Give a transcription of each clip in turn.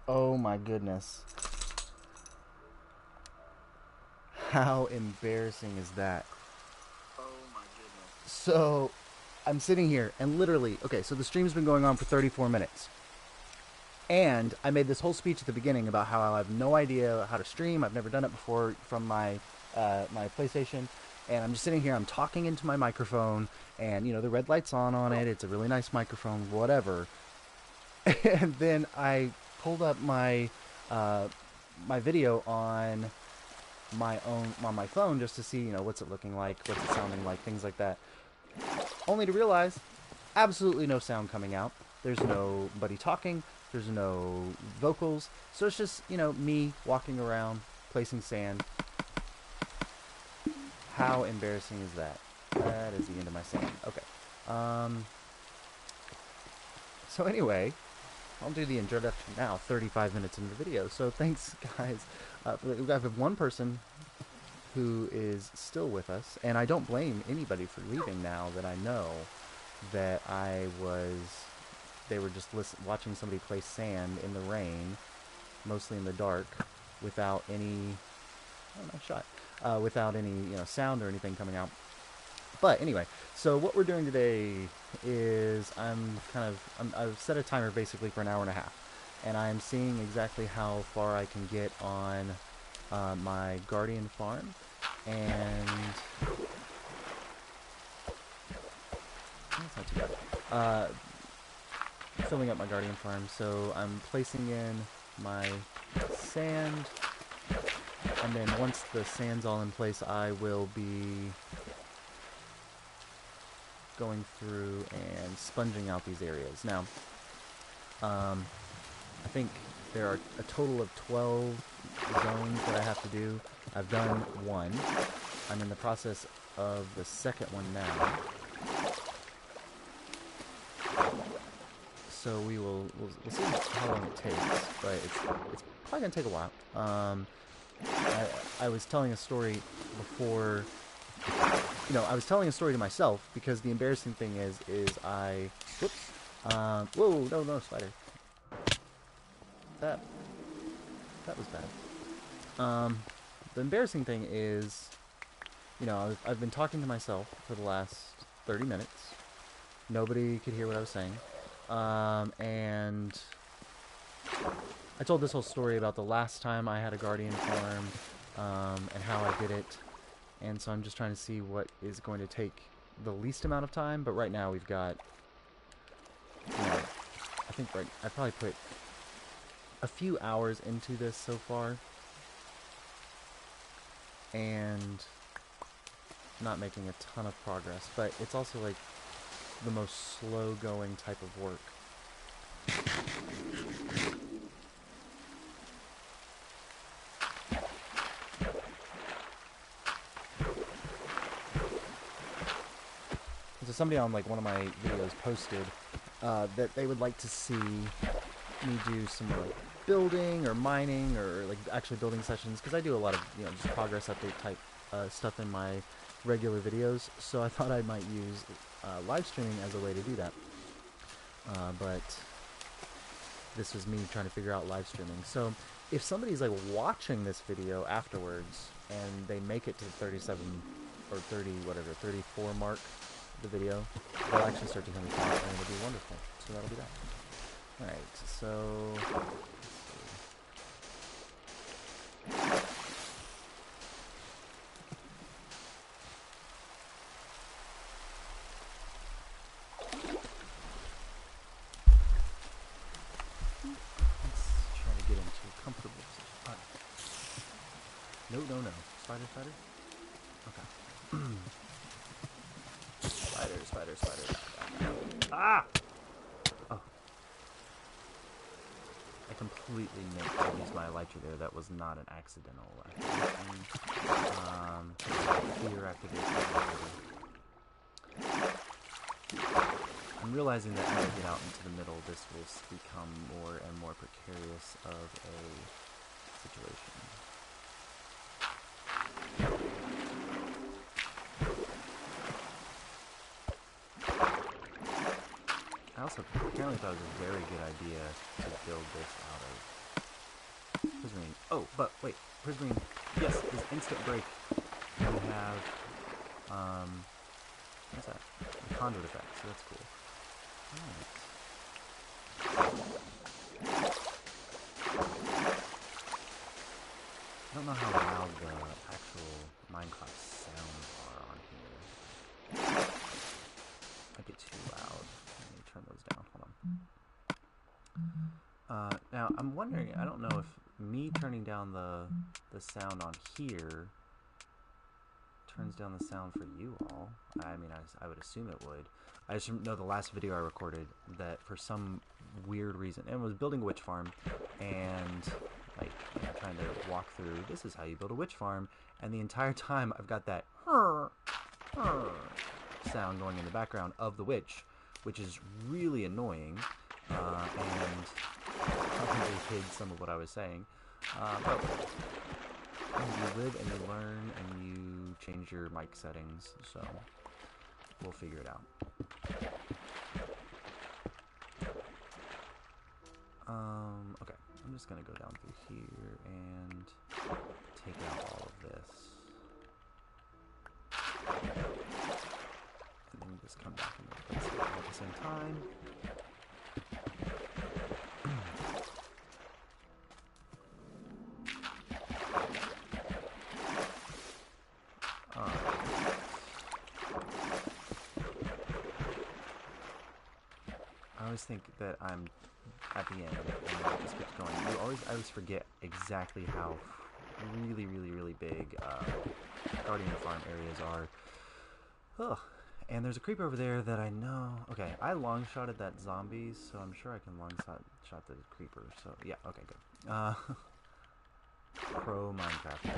Oh my goodness. How embarrassing is that? So, I'm sitting here and literally, okay, so the stream's been going on for 34 minutes. And I made this whole speech at the beginning about how I have no idea how to stream. I've never done it before from my PlayStation. And I'm just sitting here, I'm talking into my microphone, and the red light's on it. It's a really nice microphone, whatever. And then I pulled up uh, my video on my phone just to see what's it looking like, what's it sounding like, things like that. Only to realize absolutely no sound coming out. There's nobody talking. There's no vocals. So it's just me walking around placing sand. How embarrassing is that? That is the end of my sand. Okay. Um. So anyway, I'll do the introduction now, 35 minutes into the video. So thanks, guys. I have one person who is still with us, and I don't blame anybody for leaving now that I know that they were just watching somebody play sand in the rain, mostly in the dark, without any, oh, nice shot, without any, sound or anything coming out. But anyway, so what we're doing today is I've set a timer basically for an hour and a half, and I'm seeing exactly how far I can get on my Guardian farm, and that's not too bad. Filling up my Guardian farm, so I'm placing in my sand, and then once the sand's all in place, I will be going through and sponging out these areas. Now, I think there are a total of 12 zones that I have to do. I've done one. I'm in the process of the second one now. So we'll see how long it takes, but it's probably gonna take a while. I was telling a story before. I was telling a story to myself because the embarrassing thing is whoops. Whoa, no, spider. That was bad. The embarrassing thing is, I've been talking to myself for the last 30 minutes. Nobody could hear what I was saying. And I told this whole story about the last time I had a Guardian farm, and how I did it. And so I'm just trying to see what is going to take the least amount of time. But right now we've got, I think I probably put a few hours into this so far, and not making a ton of progress. But it's also like the most slow-going type of work. So somebody on one of my videos posted that they would like to see me do some more building or mining or actually building sessions, because I do a lot of just progress update type stuff in my regular videos. So I thought I might use live streaming as a way to do that. But this was me trying to figure out live streaming. So if somebody's watching this video afterwards and they make it to the 37 or 30 whatever 34 mark of the video, they'll actually start to hear me talk, and it'll be wonderful. So that'll be that. Alright, so no. Spider. Okay. Spider. Ah! Oh. I completely meant to use my elytra there. That was not an accidental activation. Clear activation. I'm realizing that as I get out into the middle, this will become more and more precarious of a situation. I also apparently thought it was a very good idea to build this out of Oh, but wait, Prismarine. Yes, this instant break. We have, what's that? The conduit effect, so that's cool. Alright. I don't know how loud the actual Minecraft sounds are on here. Might get too loud. Let me turn those down. Hold on. Now, I'm wondering, I don't know if me turning down the sound on here turns down the sound for you all. I mean, I would assume it would. I just know the last video I recorded that for some weird reason, and was building a witch farm, and like, you know, trying to walk through, this is how you build a witch farm, and the entire time I've got that sound going in the background of the witch, which is really annoying, and probably hid some of what I was saying. But you live and you learn and you change your mic settings, so we'll figure it out. Okay, I'm just gonna go down through here and take out all of this. And then just come back and replace it all at the same time. I always think that I'm at the end and then it just keeps going. I always forget exactly how really, really, really big Guardian Farm areas are. Ugh. And there's a creeper over there that I know. Okay, I long shotted that zombie, so I'm sure I can long shot the creeper. So yeah, okay, good. Pro Minecraft.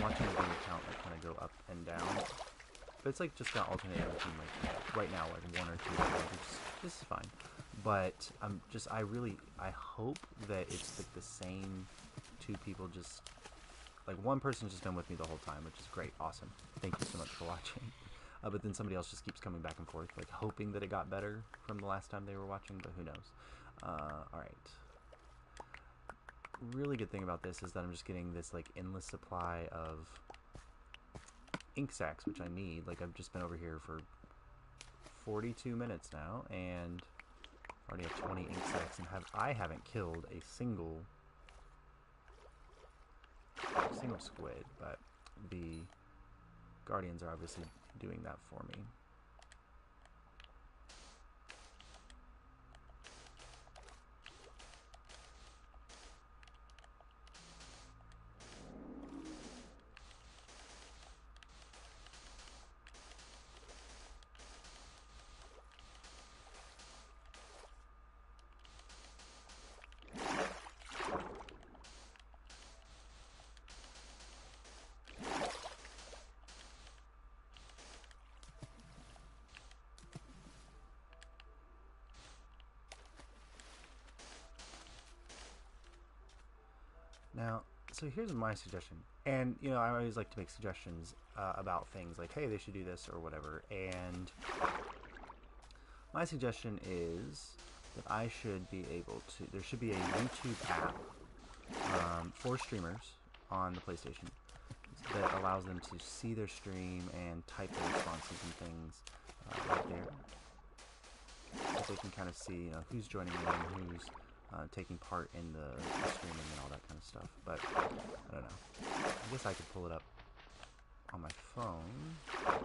Watching the account like kind of go up and down, but it's like just got alternating between like right now like 1 or 2 videos, this is fine. But I hope that it's like the same 2 people, just like one person's just been with me the whole time, which is great, awesome. Thank you so much for watching. But then somebody else just keeps coming back and forth, like hoping that it got better from the last time they were watching, but who knows. All right. Really good thing about this is that I'm just getting this like endless supply of ink sacs, which I need. Like I've just been over here for 42 minutes now and already have 20 ink sacs, and I haven't killed a single squid, but the Guardians are obviously doing that for me. Now, so here's my suggestion, and you know, I always like to make suggestions about things like, hey, they should do this or whatever, and my suggestion is that I should be able to, there should be a YouTube app for streamers on the PlayStation that allows them to see their stream and type their responses and things right there, so they can kind of see, you know, who's joining in, who's taking part in the streaming and all that kind of stuff. But I don't know. I guess I could pull it up on my phone on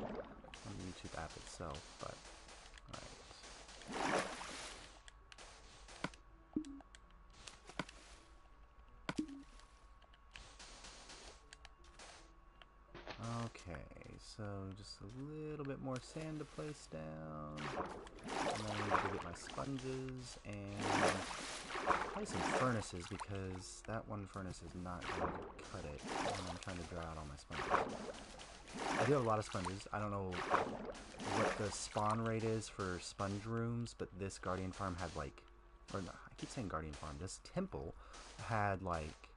the YouTube app itself. But alright. Okay, so just a little bit more sand to place down, and then I need to go get my sponges and probably some furnaces, because that one furnace is not going to cut it, and I'm trying to dry out all my sponges. I do have a lot of sponges. I don't know what the spawn rate is for sponge rooms, but this Guardian Farm had like, or no, I keep saying Guardian Farm, this temple had like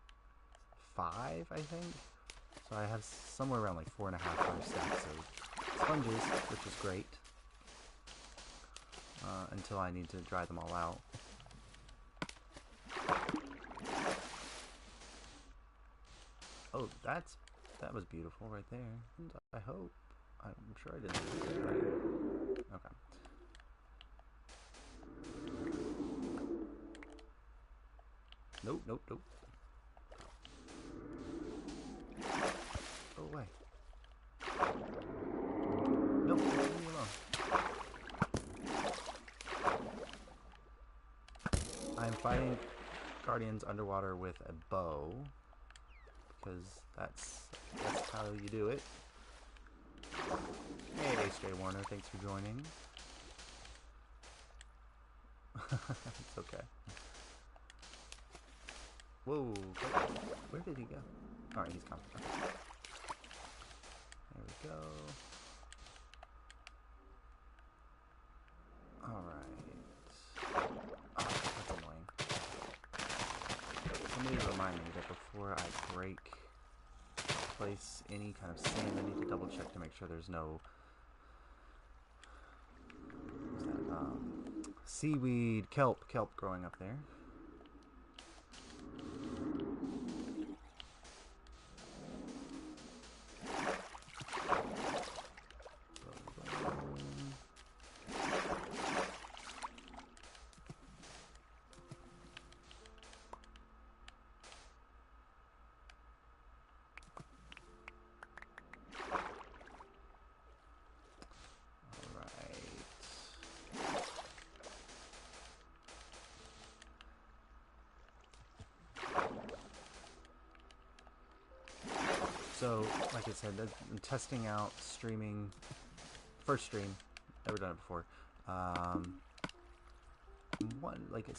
5, I think. So I have somewhere around like 4.5 stacks of sponges, which is great. until I need to dry them all out. Oh, that was beautiful right there. I hope. I'm sure I did it right. Okay. Nope, nope, nope. Go away. Nope, leave me alone. I'm fighting guardians underwater with a bow, because that's how you do it. Hey, Stray Warner, thanks for joining. It's okay. Whoa, where did he go? Alright, he's coming. There we go. Alright. Oh, that's annoying. Somebody remind me that before I place any kind of sand, I need to double check to make sure there's no seaweed, kelp growing up there. So, like I said, I'm testing out streaming, first stream, never done it before.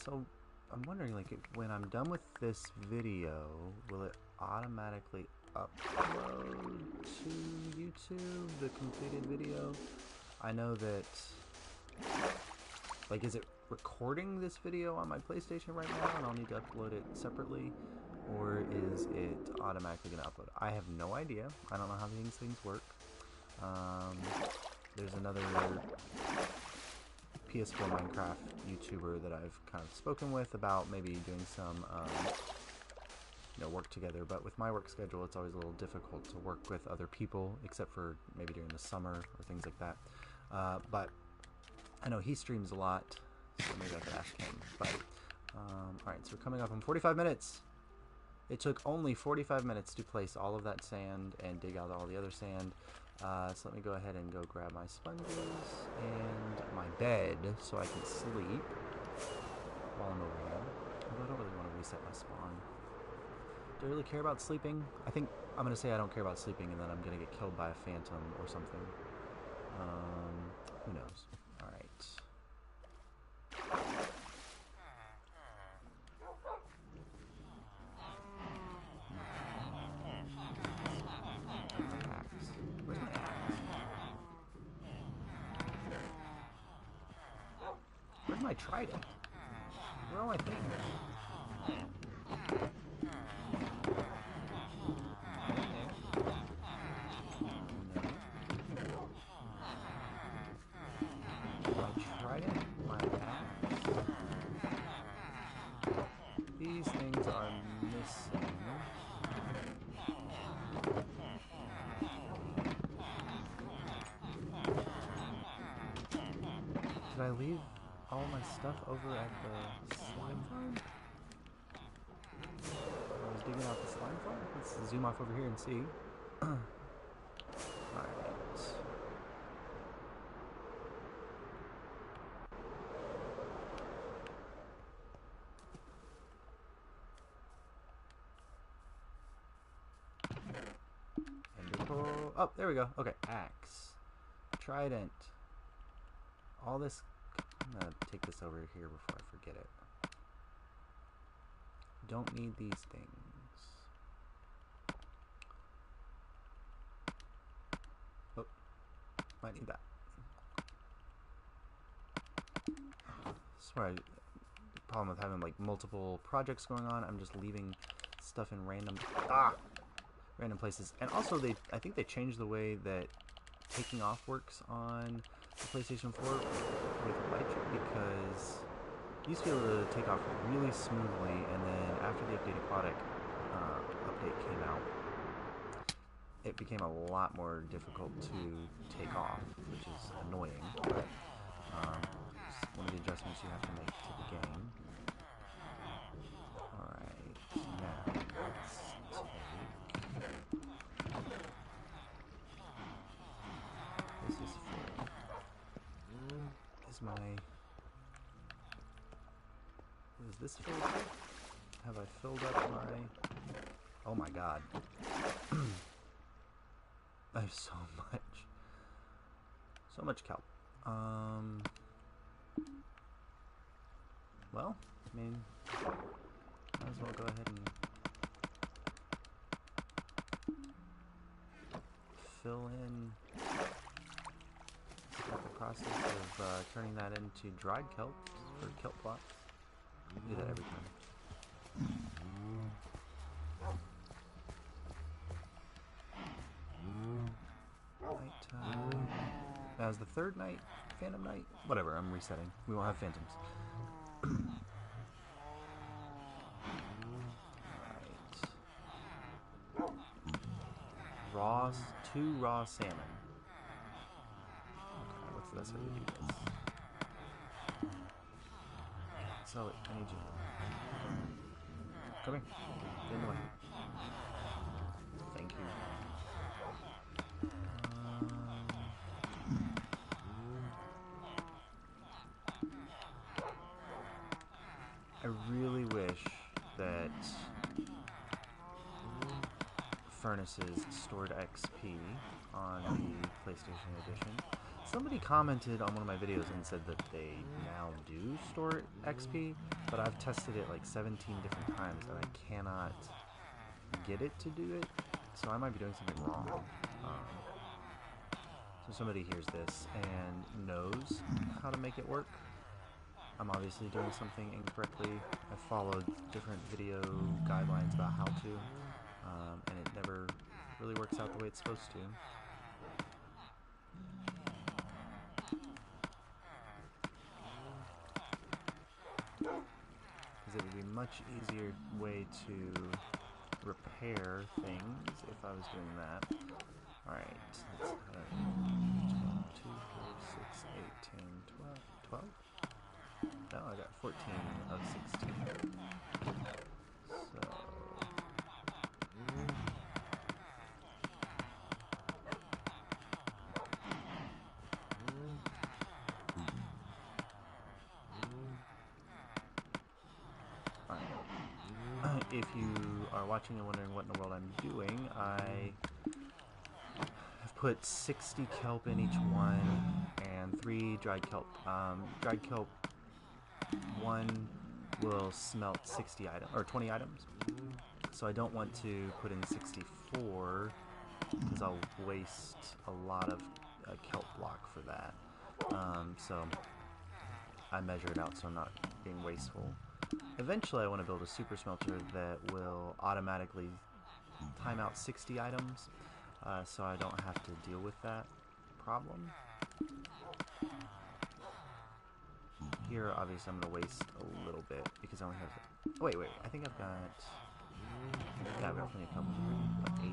So I'm wondering, like, when I'm done with this video, will it automatically upload to YouTube, the completed video? I know that, like, is it recording this video on my PlayStation right now and I'll need to upload it separately? Or is it automatically going to upload? I have no idea. I don't know how these things work. There's another PS4 Minecraft YouTuber that I've kind of spoken with about maybe doing some work together. But with my work schedule, it's always a little difficult to work with other people, except for maybe during the summer or things like that. But I know he streams a lot, so maybe I could ask him. But alright, so we're coming up on 45 minutes. It took only 45 minutes to place all of that sand and dig out all the other sand. So let me go ahead and go grab my sponges and my bed so I can sleep while I'm over here. Although I don't really want to reset my spawn. Do I really care about sleeping? I think I'm going to say I don't care about sleeping and then I'm going to get killed by a phantom or something. Who knows? Alright. Where's my trident? Where are my things? My trident? My axe? These things are missing. Did I leave all my stuff over at the slime farm? I was digging out the slime farm? Let's zoom off over here and see. Alright. Oh, there we go. Okay, axe. Trident. All this. I'm gonna take this over here before I forget it. Don't need these things. Oh, might need that. Sorry, the problem with having like multiple projects going on, I'm just leaving stuff in random places. And also, I think they changed the way that taking off works on the PlayStation 4 with Electric, used to be able to take off really smoothly, and then after the update aquatic update came out, it became a lot more difficult to take off, which is annoying, but it's one of the adjustments you have to make to the game. Alright, now let's take... This is full. Is this filled up? Have I filled up my... Oh my god. I have so much kelp. Well, I mean, might as well go ahead and fill in the process of turning that into dried kelp or kelp blocks. I do that every time. Nighttime. That was the third night, Phantom Night. Whatever, I'm resetting. We won't have phantoms. Alright. Two raw salmon. Okay, what's the best way to do this? So, I need you. Come here. Get in the way. Thank you. I really wish that furnaces stored XP on the PlayStation Edition. Somebody commented on one of my videos and said that they now do store XP, but I've tested it like 17 different times and I cannot get it to do it, so I might be doing something wrong. So somebody hears this and knows how to make it work. I'm obviously doing something incorrectly. I followed different video guidelines about how to, and it never really works out the way it's supposed to. Because it would be a much easier way to repair things if I was doing that. Alright, let's 2, 4, 6, 8, 10, 12. No, I got 14 of 16. So... If you are watching and wondering what in the world I'm doing, I have put 60 kelp in each one and 3 dried kelp. Dried kelp 1 will smelt 60 items, or 20 items. So I don't want to put in 64 because I'll waste a lot of kelp block for that. So I measure it out so I'm not being wasteful. Eventually I want to build a super smelter that will automatically time out 60 items, so I don't have to deal with that problem. Here, obviously, I'm going to waste a little bit because I only have... Oh, wait, I think I've got... Yeah, I've got plenty of couple here. Like 8.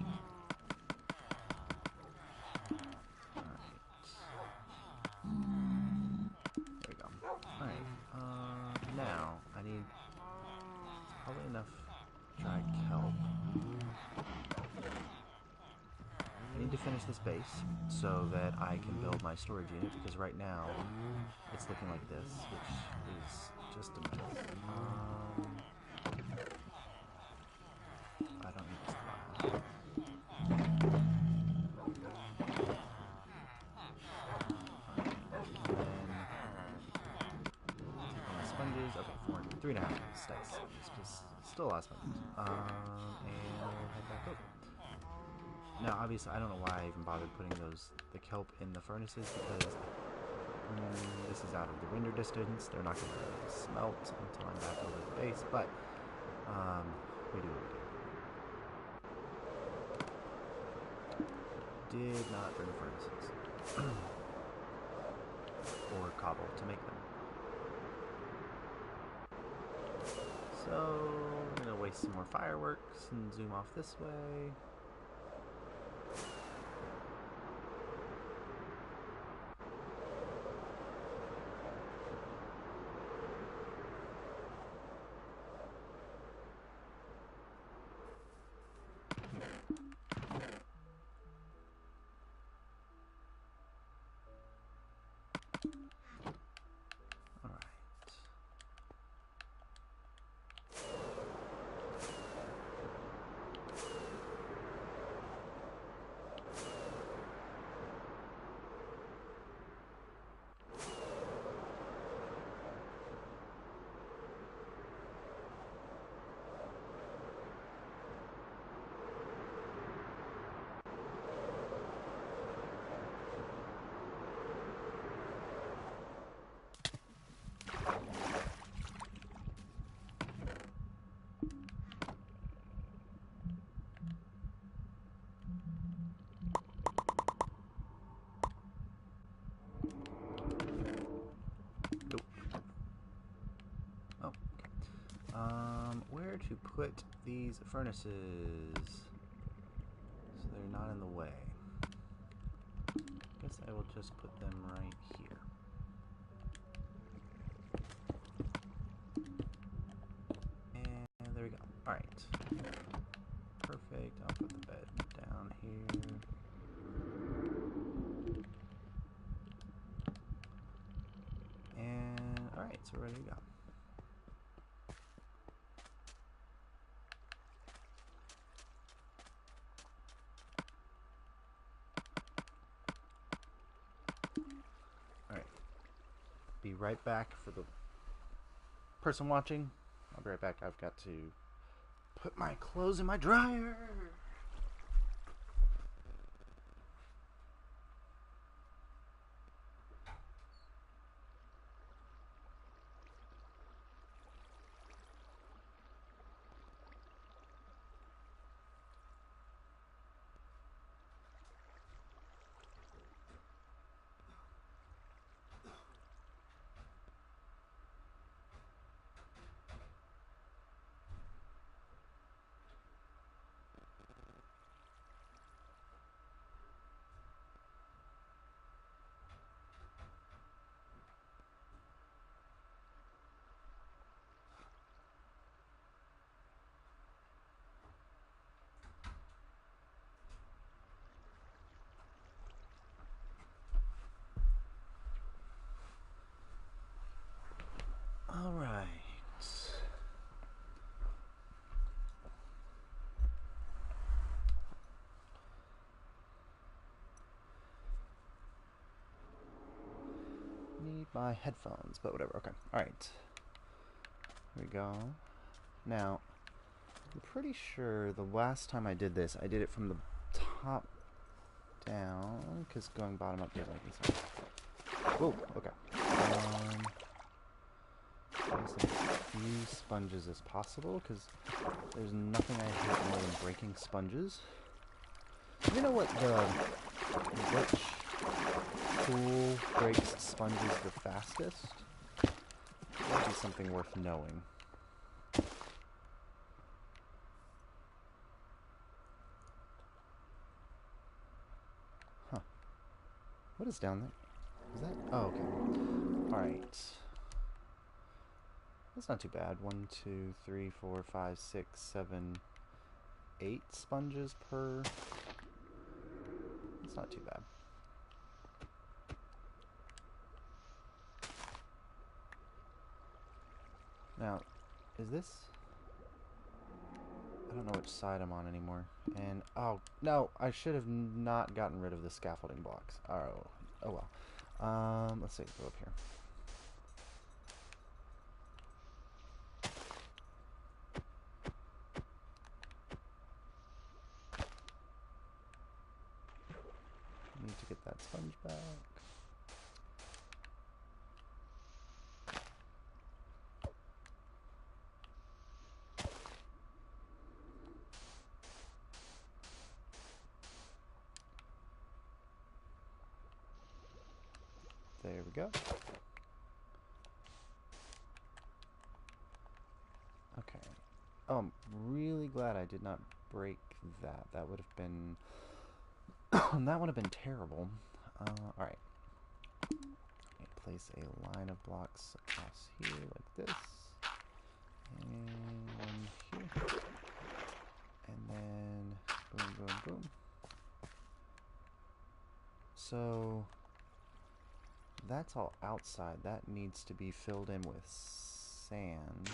Alright. There we go. Alright, now, I need... probably enough dried kelp. I need to finish this base so that I can build my storage unit, because right now it's looking like this, which is just a mess. I don't need this block. Sponges. Okay, 3.5 stacks. Still a lot of sponges. And we'll head back over. Now, obviously, I don't know why I even bothered putting the kelp in the furnaces, because this is out of the render distance. They're not going to smelt until I'm back over the base, but we do what we do. Did not bring furnaces. Or cobble to make them. So I'm gonna waste some more fireworks and zoom off this way. Where to put these furnaces so they're not in the way? Guess I will just put them right here. And there we go. Alright. Perfect. I'll put the bed down here. And alright, so we're ready to go. Be right back for the person watching. I'll be right back. I've got to put my clothes in my dryer. All right. Need my headphones, but whatever. Okay. All right. Here we go. Now, I'm pretty sure the last time I did this, I did it from the top down, because going bottom up doesn't make any sense. Whoa, okay. As few sponges as possible, because there's nothing I hate more than breaking sponges. You know what which tool breaks sponges the fastest? That would be something worth knowing. Huh. What is down there? Is that? Oh, okay. Alright. That's not too bad. 1, 2, 3, 4, 5, 6, 7, 8 sponges per. That's not too bad. Now, is this? I don't know which side I'm on anymore. And, oh, no, I should have not gotten rid of the scaffolding blocks. Oh well. Let's see, go up here. Need to get that sponge back. There we go. Okay. Oh, I'm really glad I did not break that. That would have been... that would have been terrible. Alright. Place a line of blocks across here like this. And one here. And then boom, boom, boom. So that's all outside. That needs to be filled in with sand.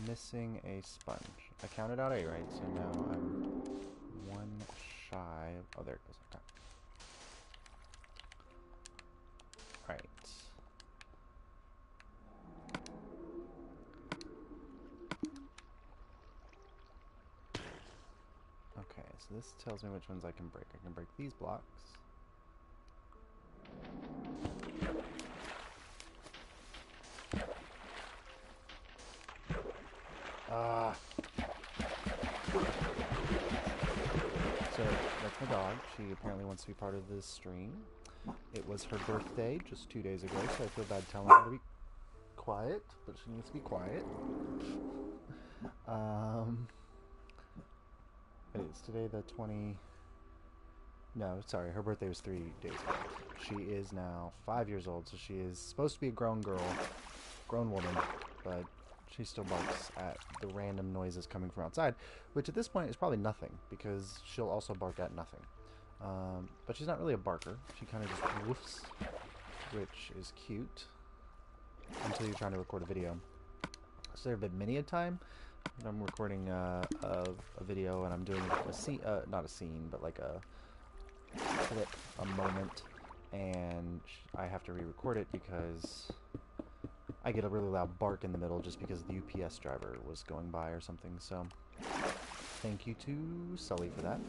Missing a sponge. I counted out 8, right? So now I'm 1 shy of... Oh, there it goes. Okay. Alright. Okay, so this tells me which ones I can break. I can break these blocks. So that's my dog. She apparently wants to be part of this stream. It was her birthday just 2 days ago, so I feel bad telling her to be quiet, but she needs to be quiet. It's today the 20... No, sorry, her birthday was 3 days ago. She is now 5 years old, so she is supposed to be a grown girl, grown woman, but she still barks at the random noises coming from outside, which at this point is probably nothing, because she'll also bark at nothing. But she's not really a barker. She kind of just woofs, which is cute, until you're trying to record a video. So there have been many a time when I'm recording a video and I'm doing a scene, not a scene, but like a clip, a moment, and I have to re-record it because I get a really loud bark in the middle just because the UPS driver was going by or something. So thank you to Sully for that.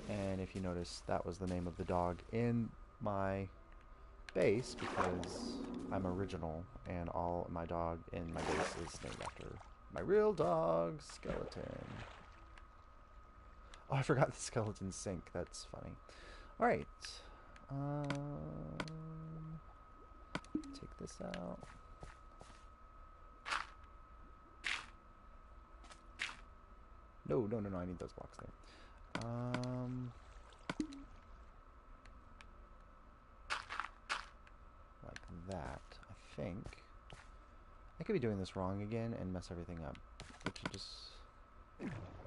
And if you notice, that was the name of the dog in my base because I'm original and all my dog in my base is named after my real dog, Skeleton. Oh, I forgot the skeleton sink. That's funny. Alright. Take this out. No, I need those blocks there. Like that, I think. I could be doing this wrong again and mess everything up, which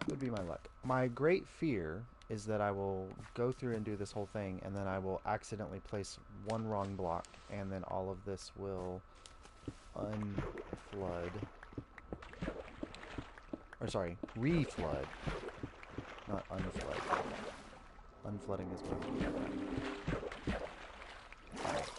would be my luck. My great fear is that I will go through and do this whole thing, and then I will accidentally place one wrong block, and then all of this will unflood. Or sorry, reflood. Not unflood. Unflooding is what I'm doing. Alright.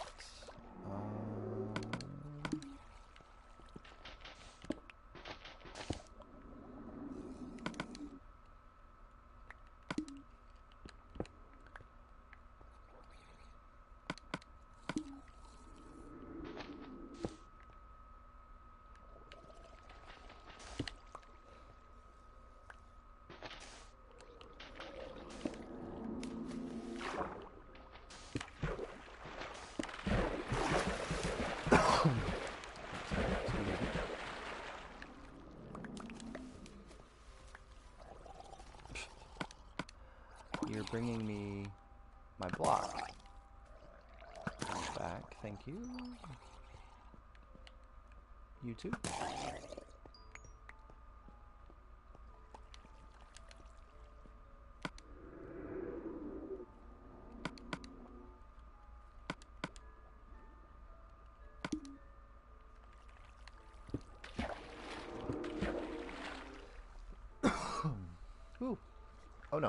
You're bringing me my block back. Thank you. You too. Ooh. Oh no.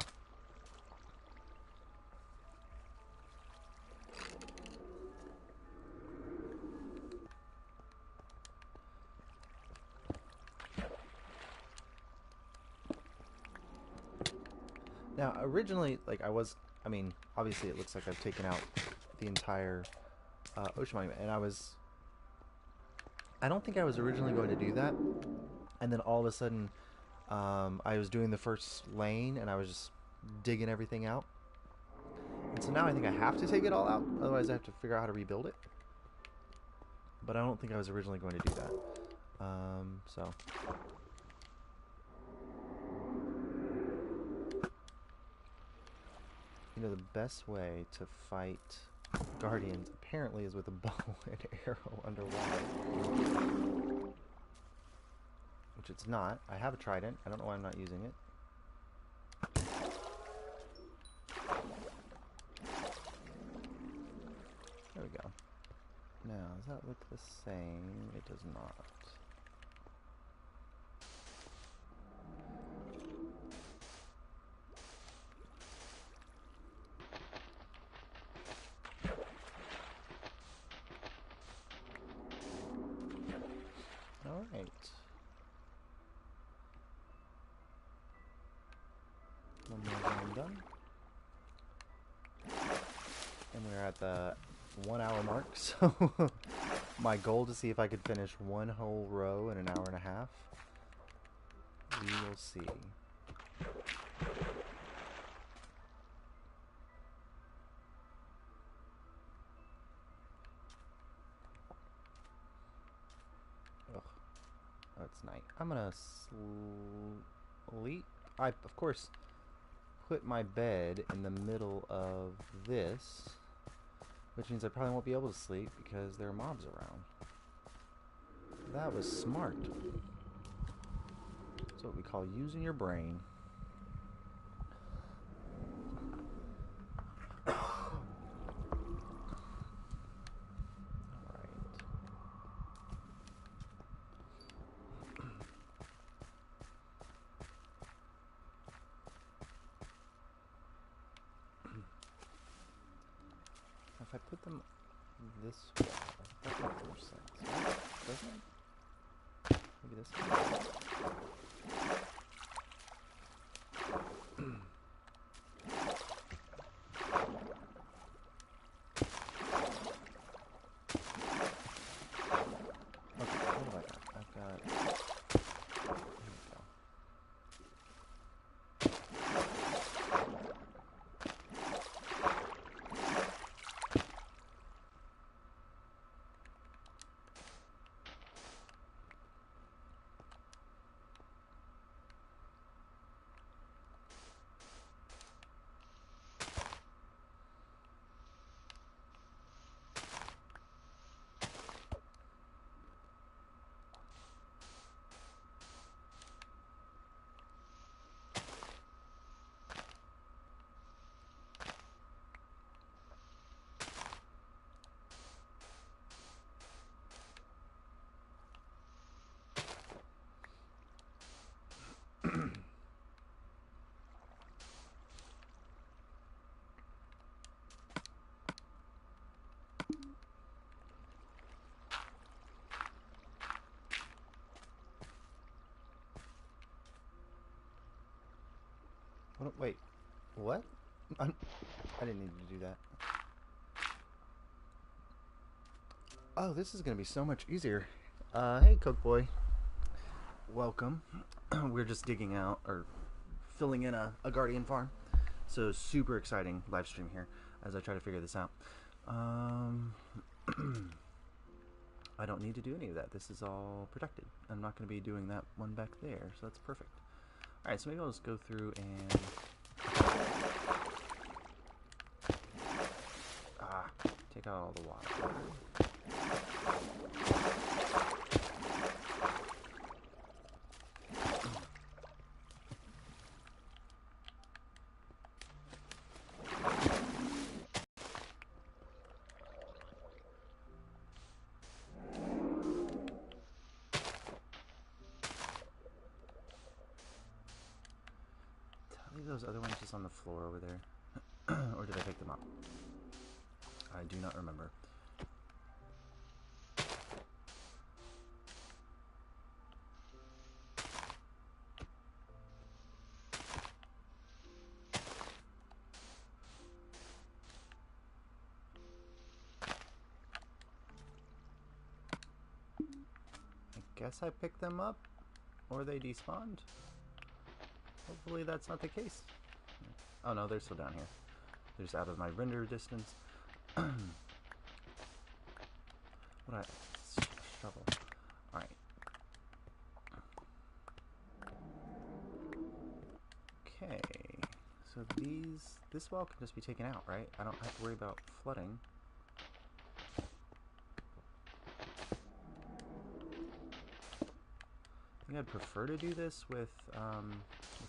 Now, originally, like, I was I mean, obviously it looks like I've taken out the entire ocean monument, and I don't think I was originally going to do that, and then all of a sudden I was doing the first lane and I was just digging everything out, and so now I think I have to take it all out, otherwise I have to figure out how to rebuild it. But I don't think I was originally going to do that. So you know, the best way to fight guardians apparently is with a bow and arrow underwater. Which it's not. I have a trident. I don't know why I'm not using it. There we go. Now, does that look the same? It does not. Alright. One more zone done. And we're at the 1 hour mark, so my goal to see if I could finish one whole row in an hour and a half. We will see. Ugh. Oh, it's night. I'm gonna sleep. I, of course, put my bed in the middle of this, which means I probably won't be able to sleep because there are mobs around. That was smart. That's what we call using your brain. If I put them this way, that makes more sense, right? Doesn't it? Maybe this way? Okay, what have I got? I've got... Here we go. What, wait, what? I didn't need to do that. Oh, this is going to be so much easier. Hey, Cook Boy. Welcome. We're just digging out, or filling in a guardian farm. So, super exciting live stream here as I try to figure this out. I don't need to do any of that. This is all protected. I'm not going to be doing that one back there, so that's perfect. Alright, so maybe I'll just go through and... take out all the water. Leave those other ones just on the floor over there. Or did I pick them up? I do not remember. guess I picked them up, or they despawned. Hopefully that's not the case. Oh no, they're still down here. They're just out of my render distance. What I shovel. Alright. Okay. So this well can just be taken out, right? I don't have to worry about flooding. I think I'd prefer to do this with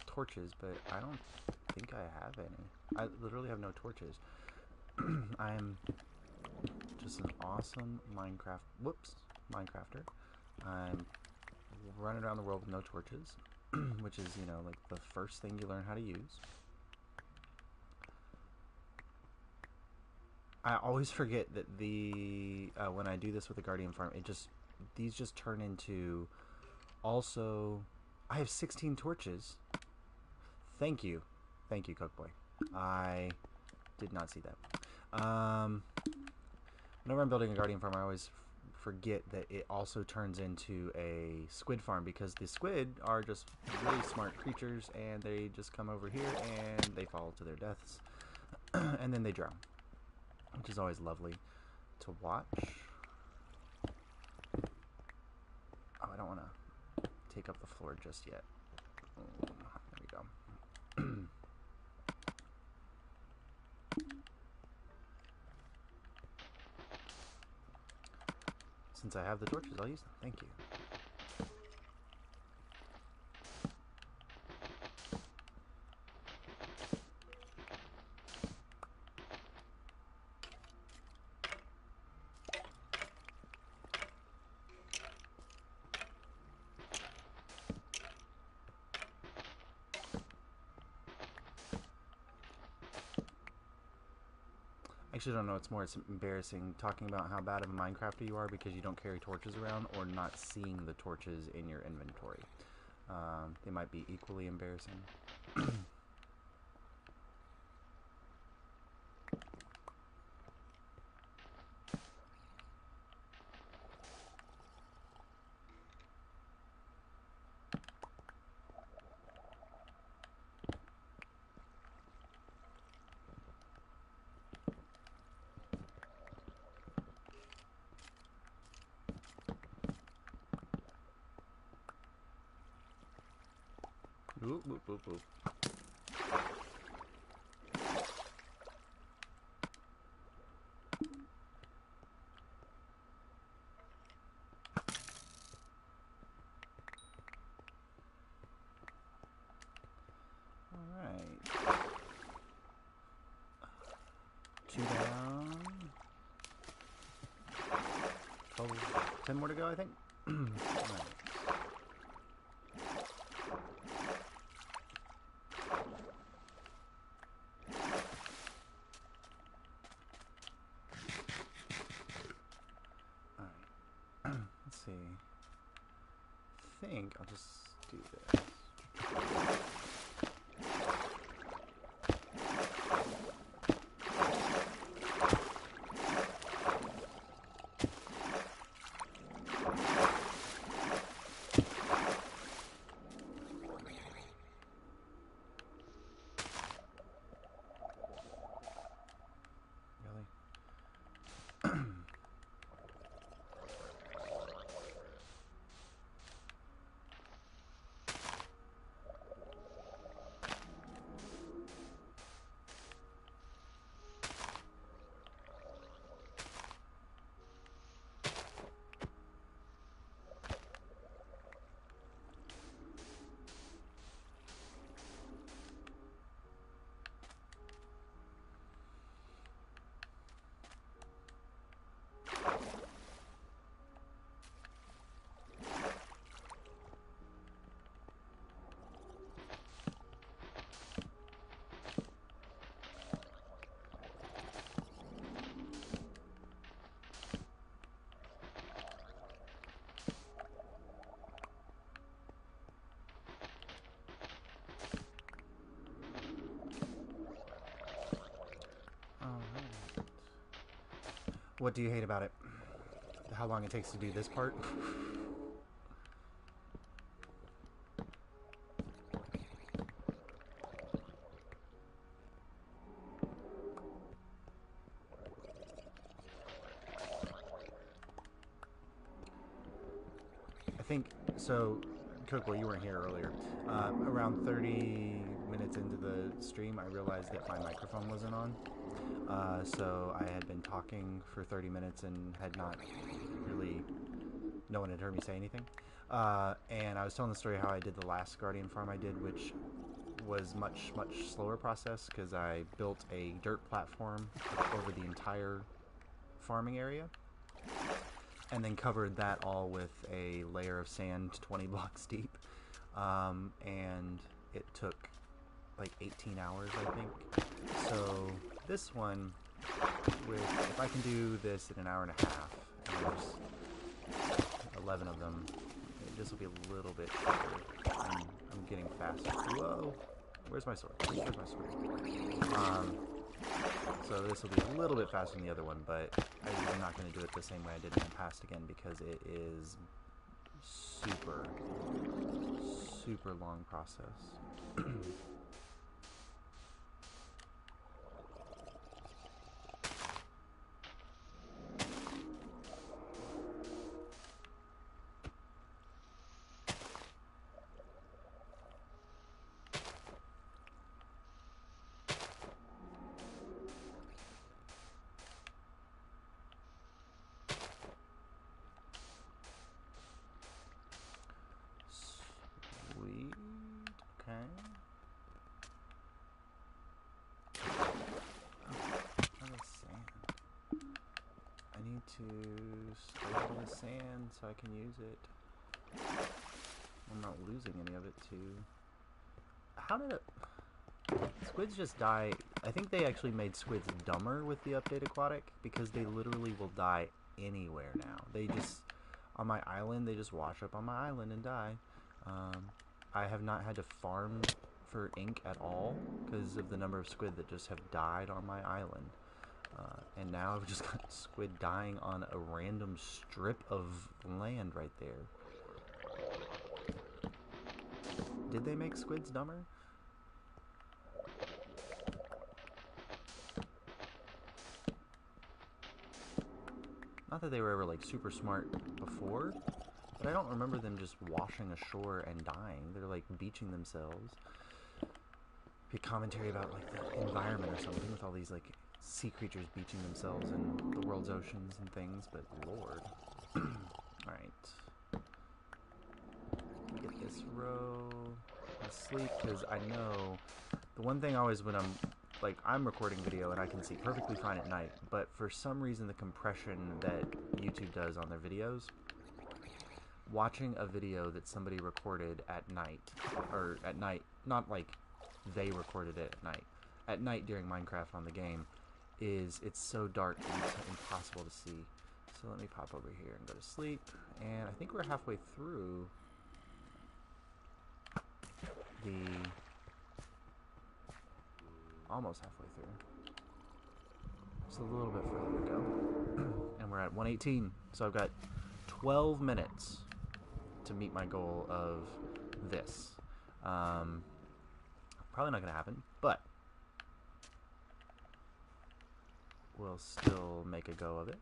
torches, but I don't think I have any. I literally have no torches. I am just an awesome Minecrafter. I'm running around the world with no torches, which is, you know, like the first thing you learn how to use. I always forget that when I do this with the Guardian Farm, these just turn into. Also, I have 16 torches. Thank you, Cookboy. I did not see that. Whenever I'm building a Guardian Farm, I always forget that it also turns into a squid farm, because the squid are just really smart creatures, and they just come over here and they fall to their deaths, and then they drown, which is always lovely to watch. Oh, I don't want to take up the floor just yet. There we go. Since I have the torches, I'll use them. Thank you. Actually, I don't know. It's embarrassing talking about how bad of a Minecrafter you are because you don't carry torches around, or not seeing the torches in your inventory. They might be equally embarrassing. Oop, oop, oop, oop. Alright. 2 down. 10 more to go, I think. Alright. Let's see. I think I'll just do this. Really? What do you hate about it? How long it takes to do this part? So, Cook, well, you weren't here earlier. Around 30 minutes into the stream, I realized that my microphone wasn't on. So I had been talking for 30 minutes and had not really... No one had heard me say anything. And I was telling the story how I did the last Guardian farm I did, which was much slower process because I built a dirt platform over the entire farming area and then covered that all with a layer of sand 20 blocks deep, and it took like 18 hours, I think. So this one, if I can do this in an hour and a half, and there's 11 of them, this will be a little bit quicker. I'm getting faster. Whoa! Where's my sword? Where's my sword? So this will be a little bit faster than the other one, but I'm not going to do it the same way I did in the past again because it is super long process. Sweet. Okay. Sand. I need to store all the sand so I can use it. I'm not losing any of it too. How did it... Squids just die. I think they actually made squids dumber with the update Aquatic because they literally will die anywhere now. They just... On my island, they just wash up on my island and die. I have not had to farm for ink at all because of the number of squid that just have died on my island. And now I've just got squid dying on a random strip of land right there. Did they make squids dumber? Not that they were ever like super smart before, but I don't remember them just washing ashore and dying. They're like beaching themselves. Be commentary about like the environment or something with all these like sea creatures beaching themselves in the world's oceans and things, but lord. Alright. Get this row. Sleep, because I know the one thing always when I'm recording video and I can see perfectly fine at night, but for some reason the compression that YouTube does on their videos, watching a video that somebody recorded at night, or at night, not like they recorded it at night during Minecraft on the game, it's so dark and it's impossible to see. So let me pop over here and go to sleep, and I think we're halfway through almost halfway through. Just a little bit further to go. And we're at 118. So I've got 12 minutes to meet my goal of this. Probably not going to happen, but we'll still make a go of it.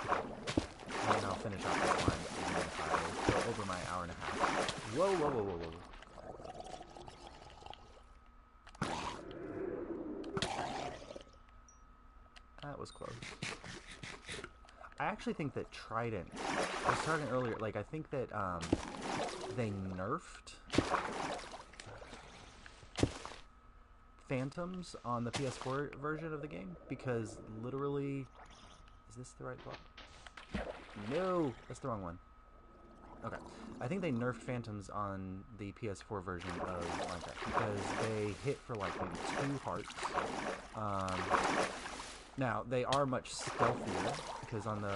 And I'll finish off this line even if I go over my hour and a half. Whoa, whoa, whoa, whoa, whoa. That was close. I actually think that Trident, I was talking earlier, like I think that they nerfed Phantoms on the PS4 version of the game because literally, is this the right block? No, that's the wrong one. Okay, I think they nerfed Phantoms on the PS4 version of Minecraft because they hit for like maybe 2 hearts. Now, they are much stealthier, because on the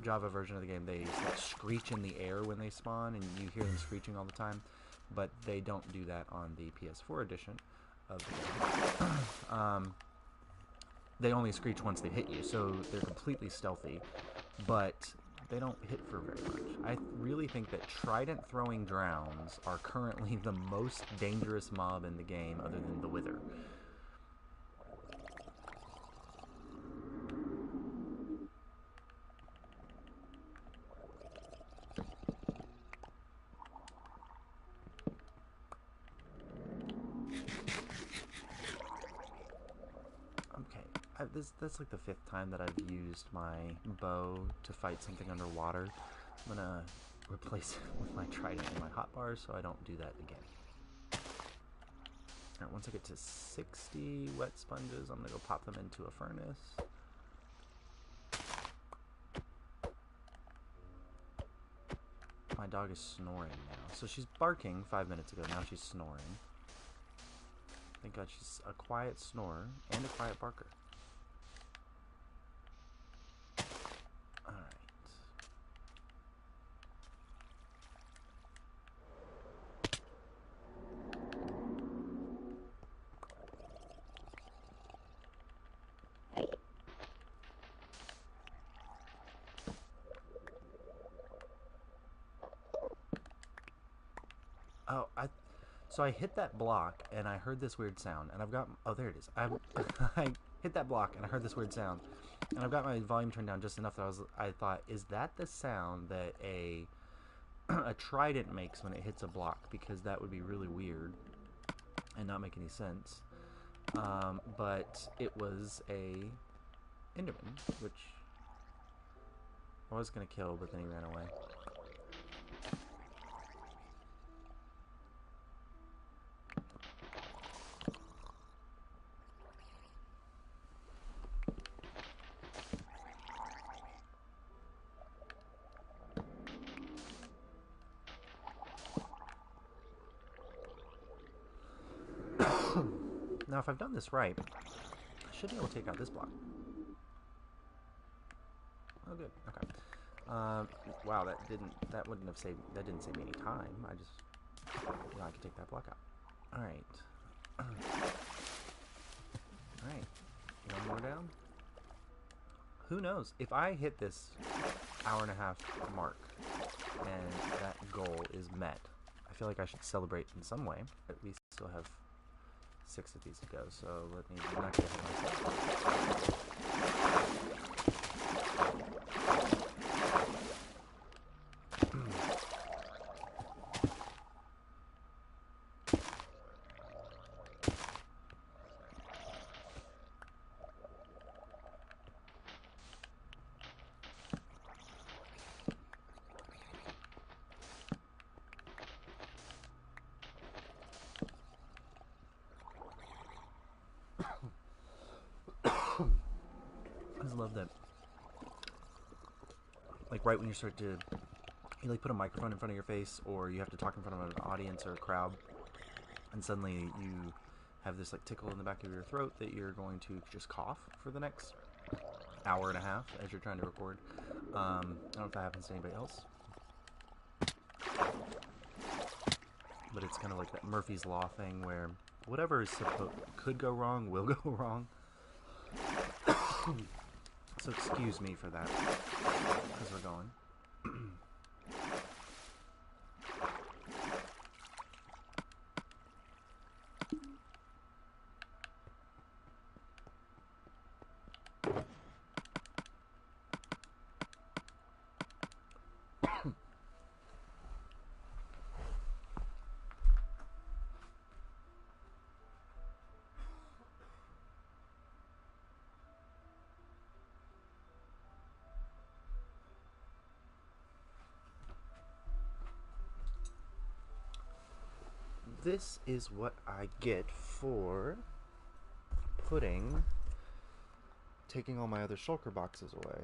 Java version of the game, they like, screech in the air when they spawn, and you hear them screeching all the time, but they don't do that on the PS4 edition of the game. They only screech once they hit you, so they're completely stealthy, but they don't hit for very much. I really think that Trident throwing drowns are currently the most dangerous mob in the game, other than the Wither. that's like the 5th time that I've used my bow to fight something underwater. I'm gonna replace it with my trident and my hotbars so I don't do that again. Alright, once I get to 60 wet sponges, I'm gonna go pop them into a furnace. My dog is snoring now. So she's barking 5 minutes ago, now she's snoring. Thank God she's a quiet snorer and a quiet barker. Alright. Oh, so I hit that block and I heard this weird sound, and I've got, oh, there it is. I hit that block and I heard this weird sound, and I've got my volume turned down just enough that I thought, is that the sound that a trident makes when it hits a block? Because that would be really weird and not make any sense. But it was a Enderman, which I was gonna kill, but then he ran away. Now, if I've done this right, I should be able to take out this block. Oh, good. Okay. Wow, that didn't save me any time. I can take that block out. All right. All right. One more down. Who knows? If I hit this hour-and-a-half mark and that goal is met, I feel like I should celebrate in some way. But we still have 6 of these to go, so let me not get ahead of myself. I just love that. Like right when you start to, you like put a microphone in front of your face, or you have to talk in front of an audience or a crowd, and suddenly you have this like tickle in the back of your throat that you're going to just cough for the next hour and a half as you're trying to record. I don't know if that happens to anybody else, but it's kind of like that Murphy's Law thing where whatever could go wrong will go wrong. So excuse me for that, as we're going. This is what I get for taking all my other shulker boxes away.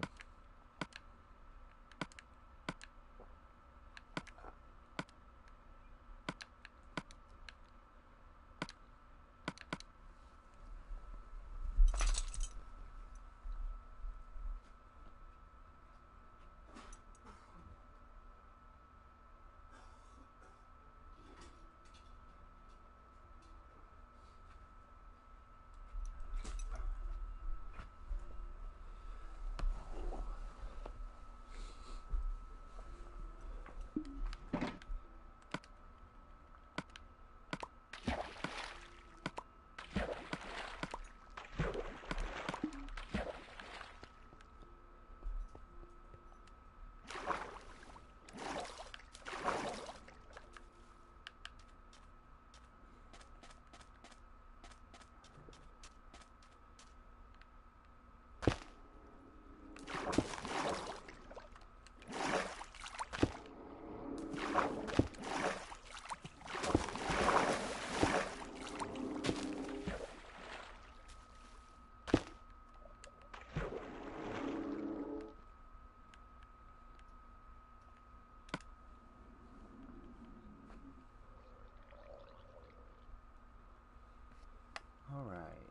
All right.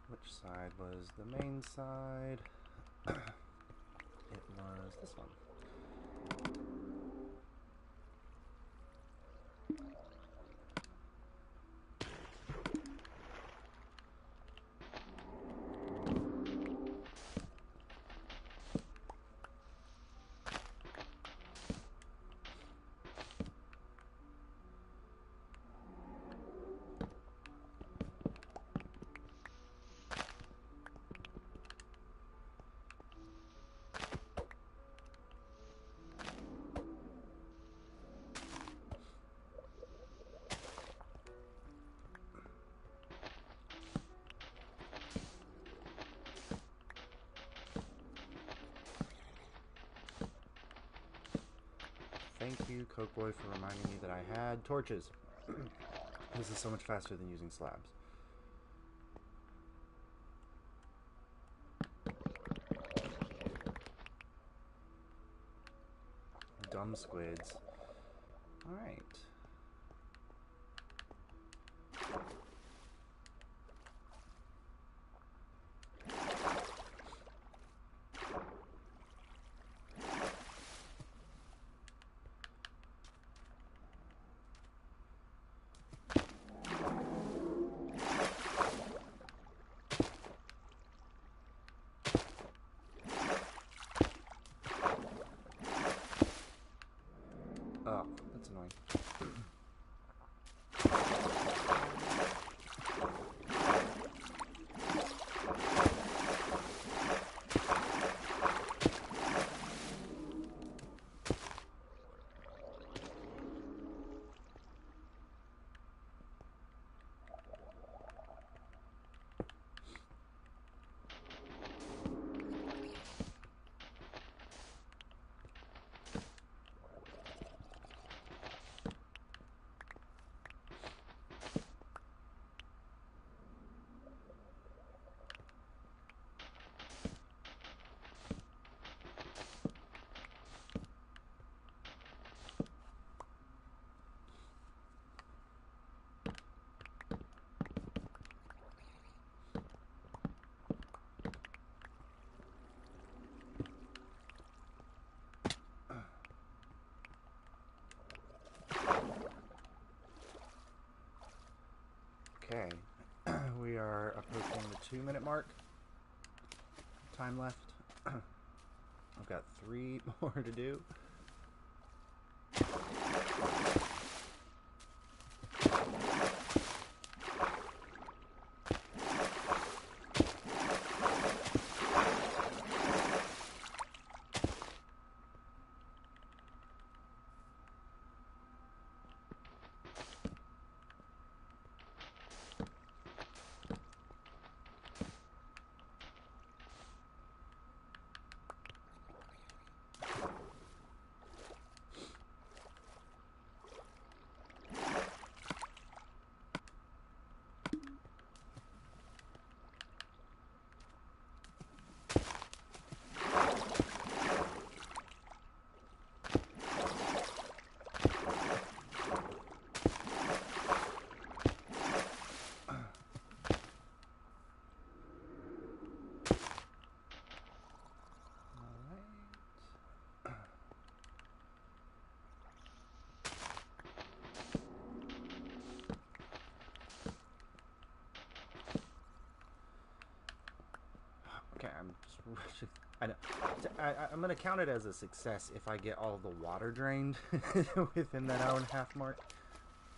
Which side was the main side? It was this one. Thank you, Coke Boy, for reminding me that I had torches. This is so much faster than using slabs. Dumb squids. Alright. Oh, that's annoying. Okay, we are approaching the 2-minute mark. Time left. I've got 3 more to do. Okay, I'm just rushing. I know. I'm going to count it as a success if I get all the water drained within that hour and a half mark.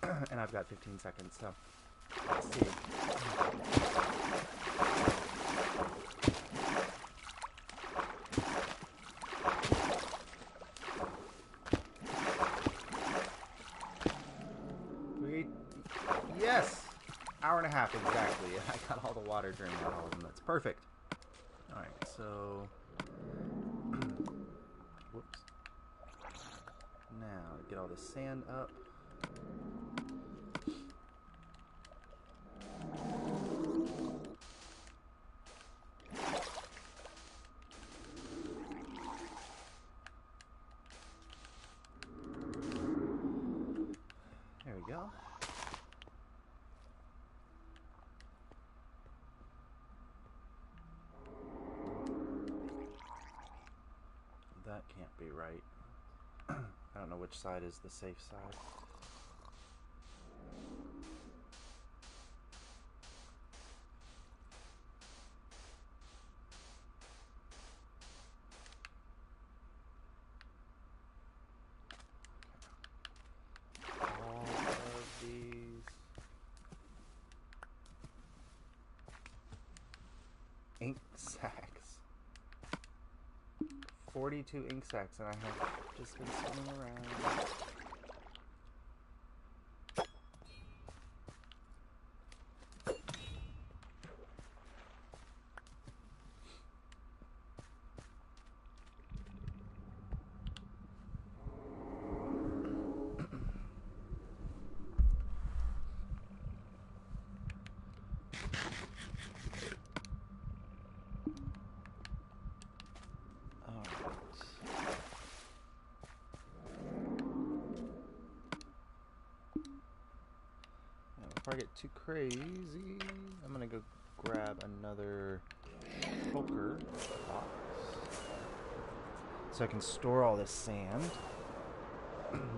And I've got 15 seconds, so let's see. Yes! Hour and a half exactly. I got all the water drained out of them. That's perfect. Alright, so whoops. Now get all the sand up. be right. I don't know which side is the safe side. All of these ink sacks. 42 ink sacks, and I have just been swimming around. Before I get too crazy, I'm gonna go grab another poker box so I can store all this sand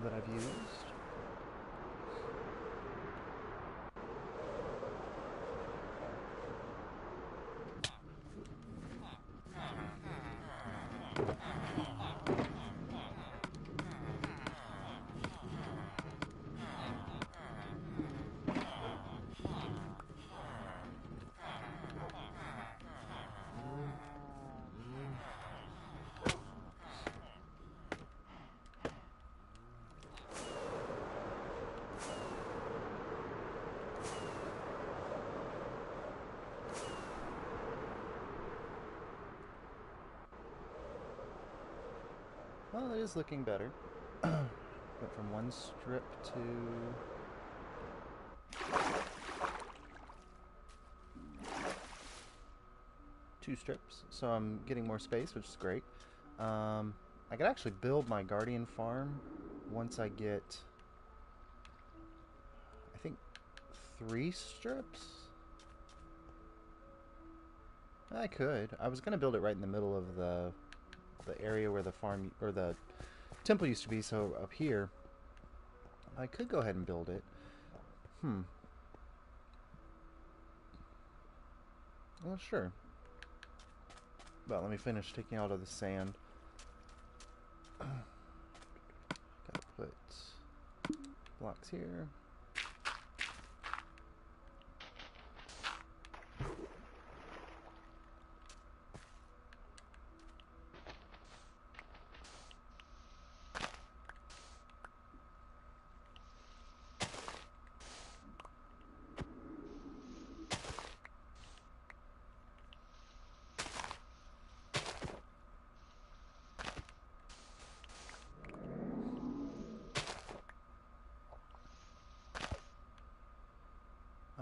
that I've used. Well, it is looking better. Went from one strip to two strips, so I'm getting more space, which is great. I could actually build my guardian farm once I get, I think, 3 strips. I could. I was going to build it right in the middle of the area where the farm or the temple used to be, so up here I could go ahead and build it. Well, sure. But let me finish taking out all the sand. Gotta put blocks here.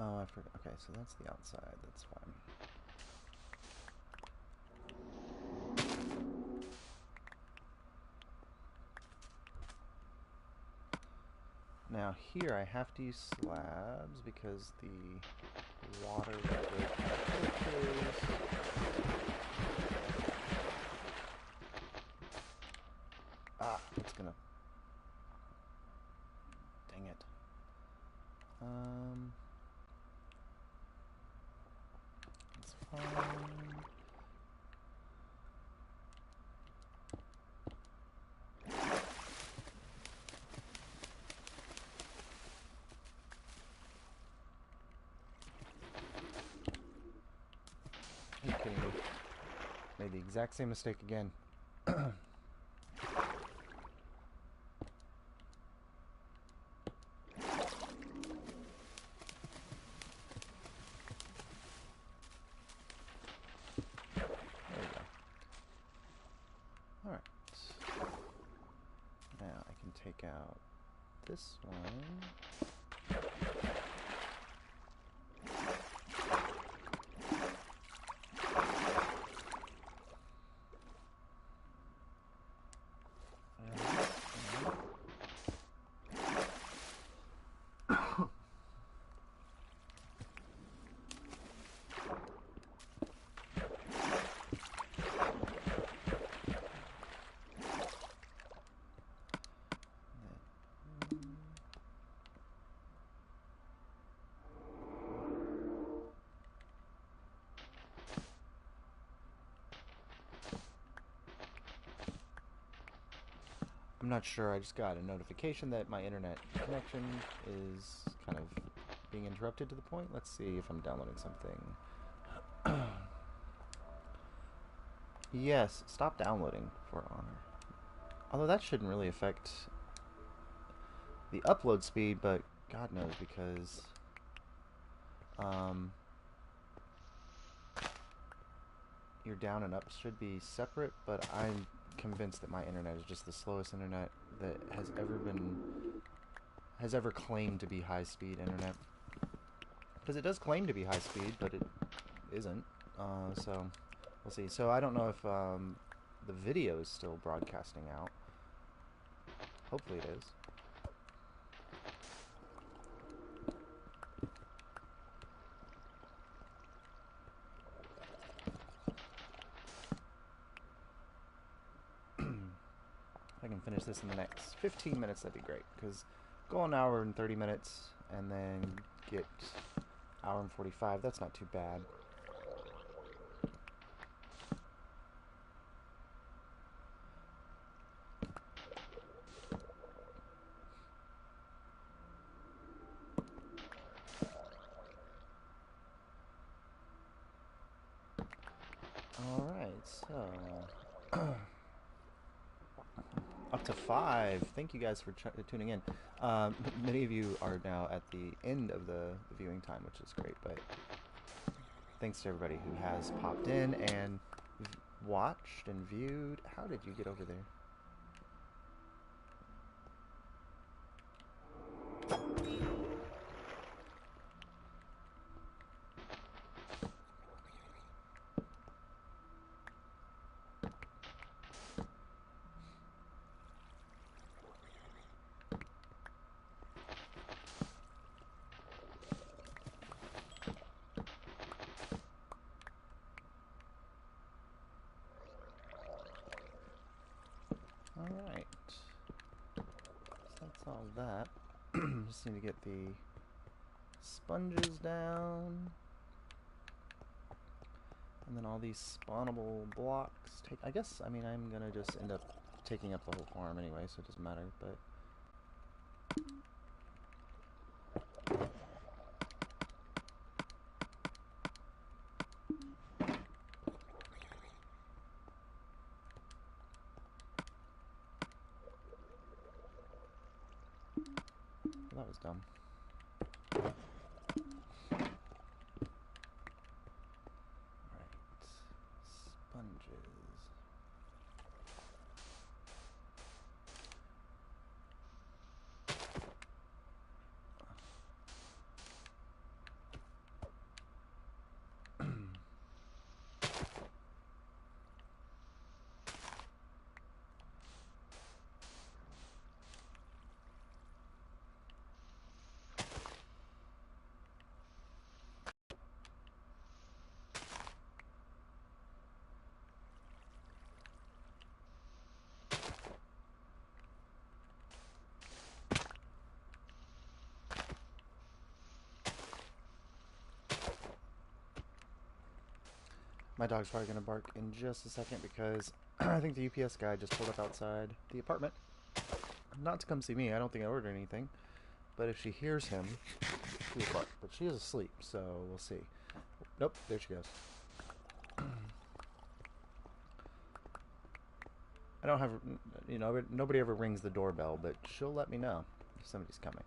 Oh, I forgot. Okay, so that's the outside. That's fine. Now here I have to use slabs because the water filters. It's gonna. Dang it. It's fine. Are you kidding me? Made the exact same mistake again. Now I can take out this one. I'm not sure. I just got a notification that my internet connection is kind of being interrupted to the point. Let's see if I'm downloading something. Yes, stop downloading For Honor. Although that shouldn't really affect the upload speed, but God knows, because um, your down and up should be separate, but I'm convinced that my internet is just the slowest internet that has ever claimed to be high-speed internet. Because it does claim to be high speed, but it isn't. So we'll see. So I don't know if the video is still broadcasting out. Hopefully it is. If I can finish this in the next 15 minutes, that'd be great. Because go an hour and 30 minutes and then get hour and 45. That's not too bad. Alright, so up to 5. Thank you guys for tuning in. Many of you are now at the end of the viewing time, which is great, but thanks to everybody who has popped in and watched and viewed. How did you get over there? Alright. So that's all that. Just need to get the sponges down. And then all these spawnable blocks take... I guess, I mean, I'm gonna just end up taking up the whole farm anyway, so it doesn't matter, but... Well, that was dumb. Alright. Sponges. My dog's probably going to bark in just a second because I think the UPS guy just pulled up outside the apartment. Not to come see me. I don't think I ordered anything. But if she hears him, she will bark. But she is asleep, so we'll see. Nope, there she goes. I don't have, you know, nobody ever rings the doorbell, but she'll let me know if somebody's coming.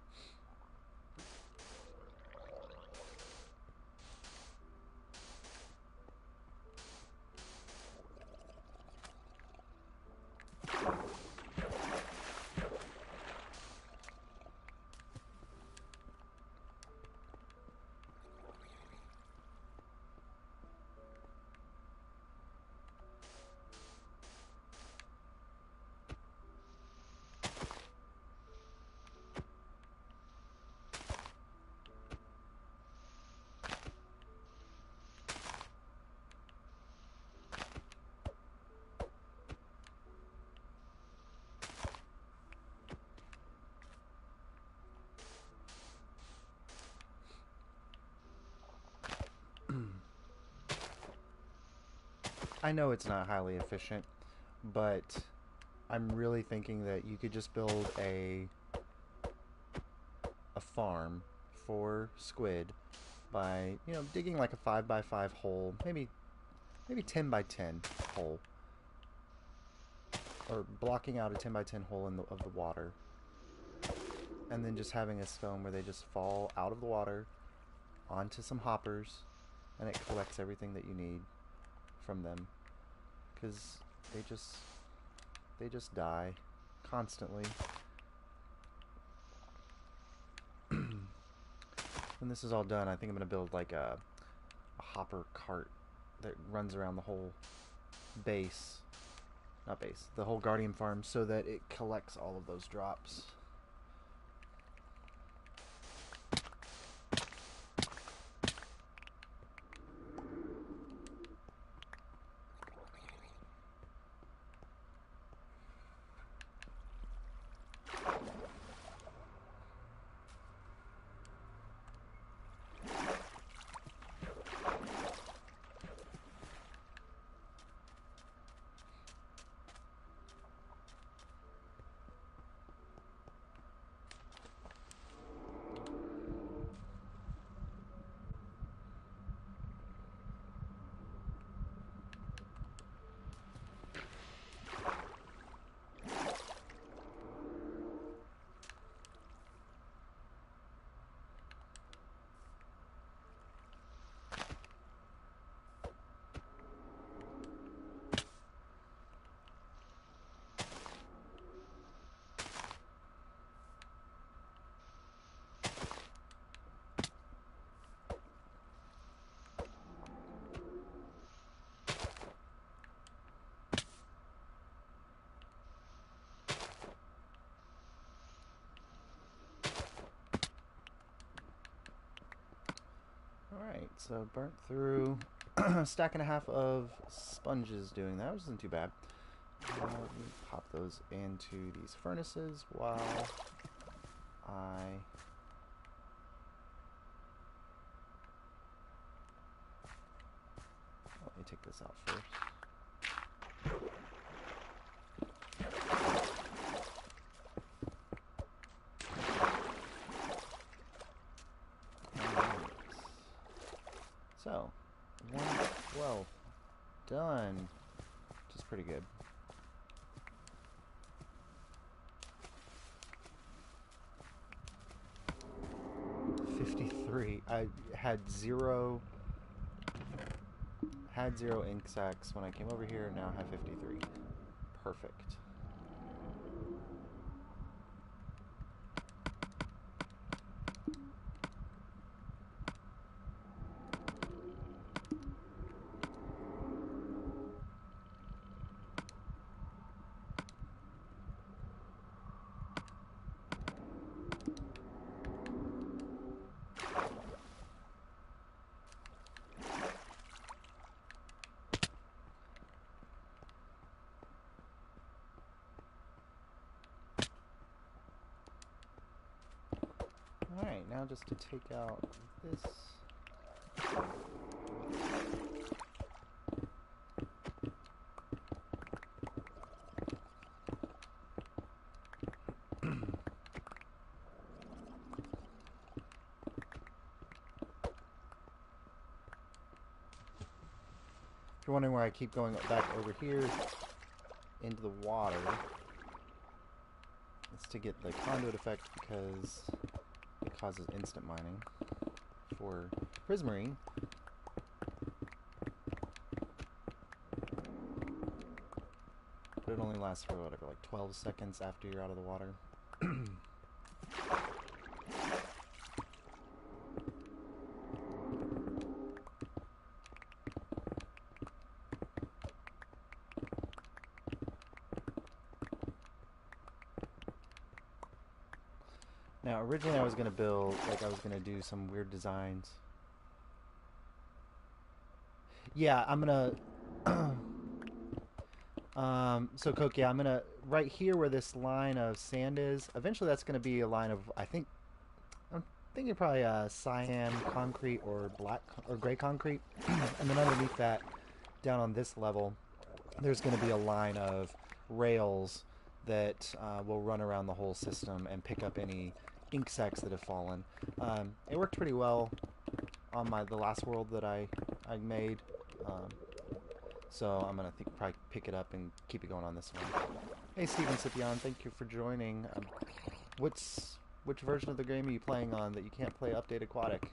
I know it's not highly efficient, but I'm really thinking that you could just build a farm for squid by, you know, digging like a 5x5 hole, maybe 10x10 hole, or blocking out a 10x10 hole of the water, and then just having a stone where they just fall out of the water onto some hoppers, and it collects everything that you need from them, because they just die constantly. When this is all done, I think I'm gonna build like a hopper cart that runs around the whole base, not base, the whole Guardian farm, so that it collects all of those drops. Alright, so burnt through a stack and a half of sponges doing that, which isn't too bad. Let me pop those into these furnaces while I... Let me take this out first. So, 112 done, which is pretty good. I had zero ink sacs when I came over here, now I have 53. Perfect. Alright, now just to take out this. If you're wondering why I keep going back over here into the water, it's to get the conduit effect because it causes instant mining for prismarine. But it only lasts for whatever, like 12 seconds after you're out of the water. Now, originally I was going to build, like I was going to do some weird designs. Yeah, I'm going to... so Koki, I'm going to... Right here where this line of sand is, eventually that's going to be a line of, I'm thinking probably cyan concrete or black or gray concrete. And then underneath that, down on this level, there's going to be a line of rails that will run around the whole system and pick up any ink sacs that have fallen. It worked pretty well on the last world that I made. So I'm gonna probably pick it up and keep it going on this one. Hey Steven Scipion, thank you for joining. Which version of the game are you playing on that you can't play Update Aquatic?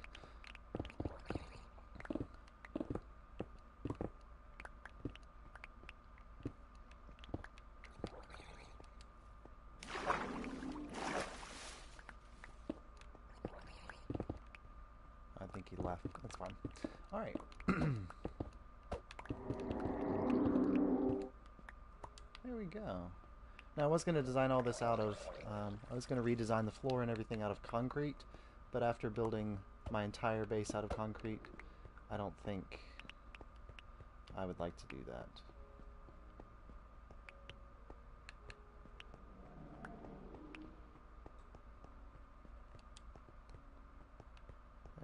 I think he left. That's fine. All right. There we go. Now I was going to design all this out of, I was going to redesign the floor and everything out of concrete, but after building my entire base out of concrete, I don't think I would like to do that.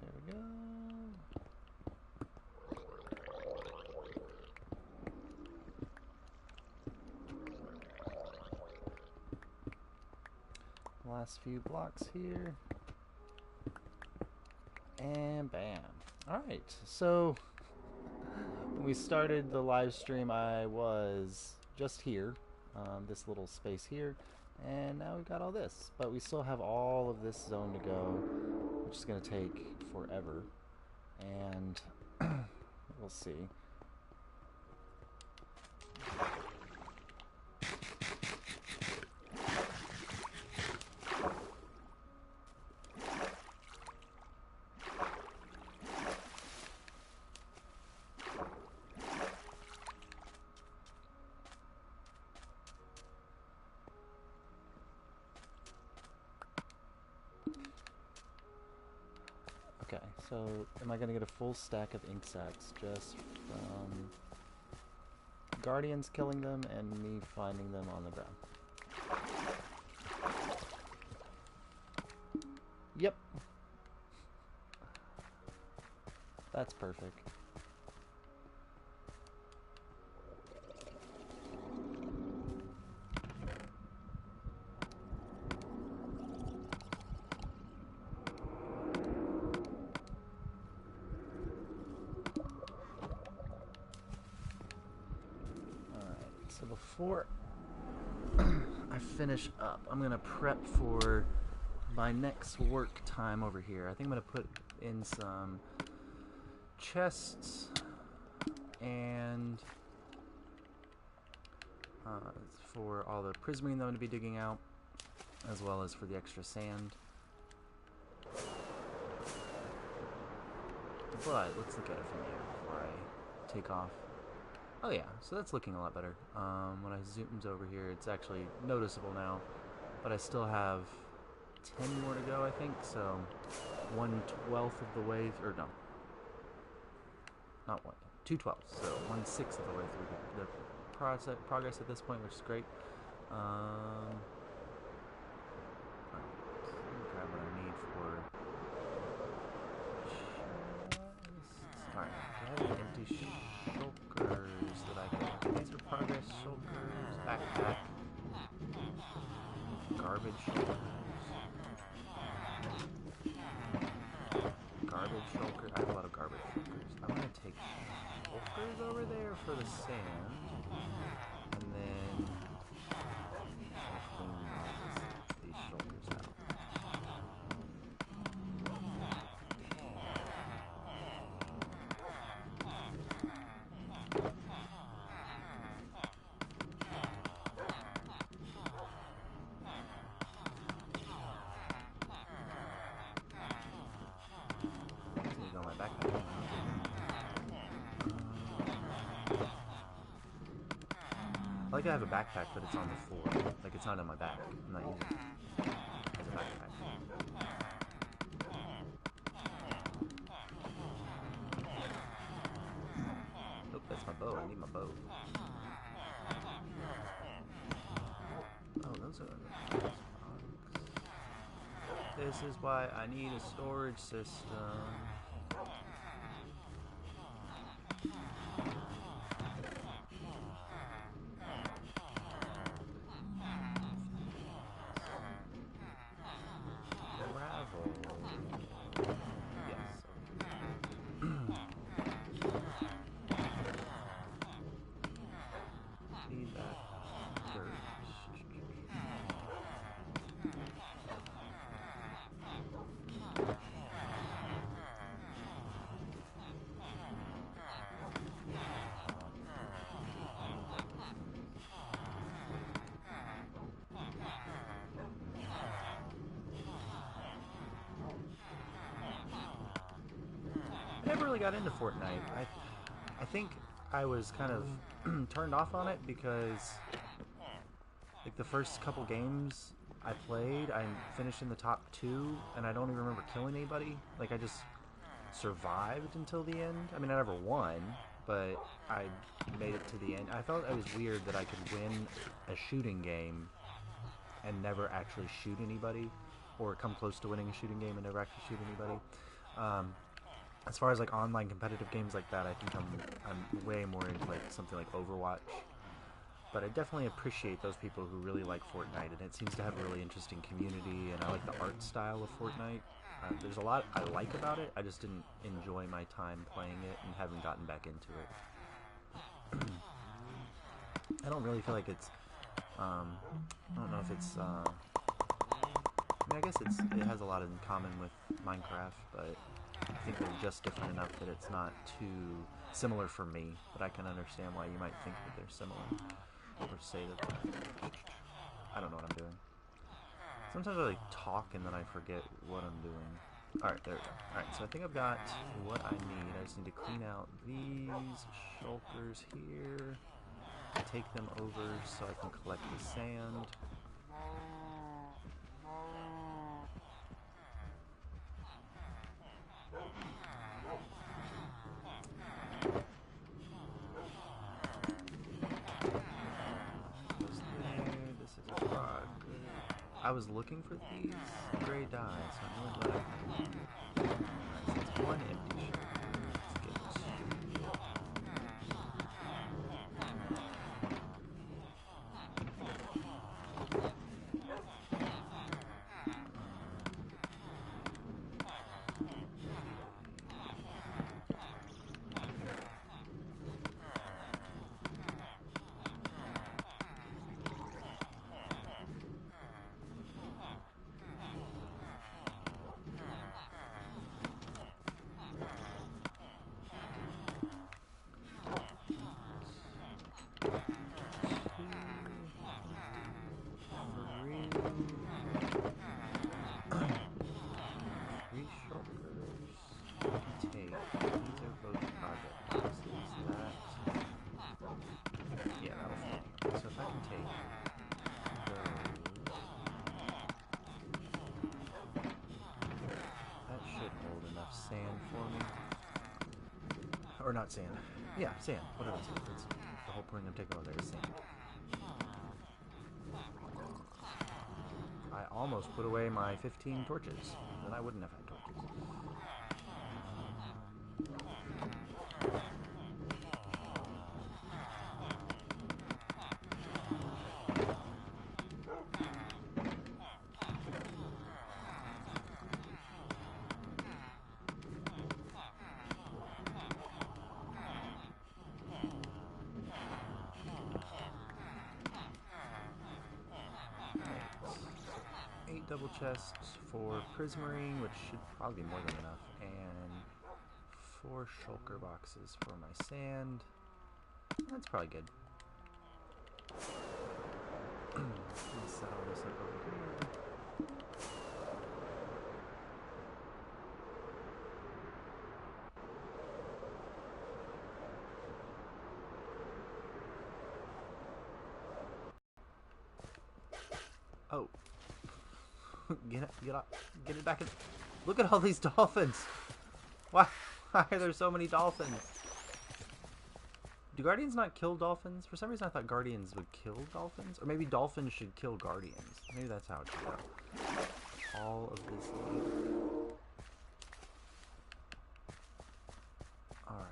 There we go. Last few blocks here. And bam. Alright, so when we started the live stream, I was just here, this little space here, and now we've got all this. But we still have all of this zone to go, which is going to take forever. And we'll see. Okay, so am I going to get a full stack of ink sacs just from Guardians killing them and me finding them on the ground? Yep. That's perfect. So before I finish up, I'm going to prep for my next work time over here. I think I'm going to put in some chests and for all the prismarine that I'm going to be digging out, as well as for the extra sand. But let's look at it from here before I take off. Oh yeah, so that's looking a lot better. When I zoomed over here, it's actually noticeable now, but I still have 10 more to go, I think, so 1/12 of the way, or no, not 2/12, so 1/6 of the way through the progress at this point, which is great. Alright, so let me grab what I need for alright, do I have any empty shulkers that I can... These are progress shulkers, backpack, garbage shulkers, garbage shulker. I have a lot of garbage shulkers. I want to take shulkers over there for the sand, and then clean these shulkers out. Like I have a backpack, but it's on the floor. Like it's not on my back. I'm not using it as a backpack. Nope, that's my bow. I need my bow. Oh, those are rocks. This is why I need a storage system. never really got into Fortnite. I think I was kind of turned off on it because like the first couple games I played, I finished in the top 2, and I don't even remember killing anybody. Like, I just survived until the end. I mean, I never won, but I made it to the end. I felt it was weird that I could win a shooting game and never actually shoot anybody, or come close to winning a shooting game and never actually shoot anybody. As far as like online competitive games like that, I think I'm way more into like something like Overwatch. But I definitely appreciate those people who really like Fortnite, and it seems to have a really interesting community, and I like the art style of Fortnite. There's a lot I like about it, I just didn't enjoy my time playing it and haven't gotten back into it. I don't really feel like it's, I don't know if it's, I mean, I guess it has a lot in common with Minecraft, but I think they're just different enough that it's not too similar for me, but I can understand why you might think that they're similar. Or say that I don't know what I'm doing. Sometimes I like talk and then I forget what I'm doing. Alright, there we go. Alright, so I think I've got what I need. I just need to clean out these shulkers here. Take them over so I can collect the sand. I was looking for these gray dyes, so I'm really glad I found them. Alright, so it's one empty shulker. Let's get sand for me. Or not sand. Yeah, sand. Whatever it is. That's the whole point of taking over there is sand. I almost put away my 15 torches. Then I wouldn't have had torches. Double chests for prismarine, which should probably be more than enough, and 4 shulker boxes for my sand. That's probably good. Let's set all this up over here. Oh. Get it back in. Look at all these dolphins. Why are there so many dolphins? Do guardians not kill dolphins? For some reason I thought guardians would kill dolphins. Or maybe dolphins should kill guardians. Maybe that's how it should go. All of this leaf. Alright.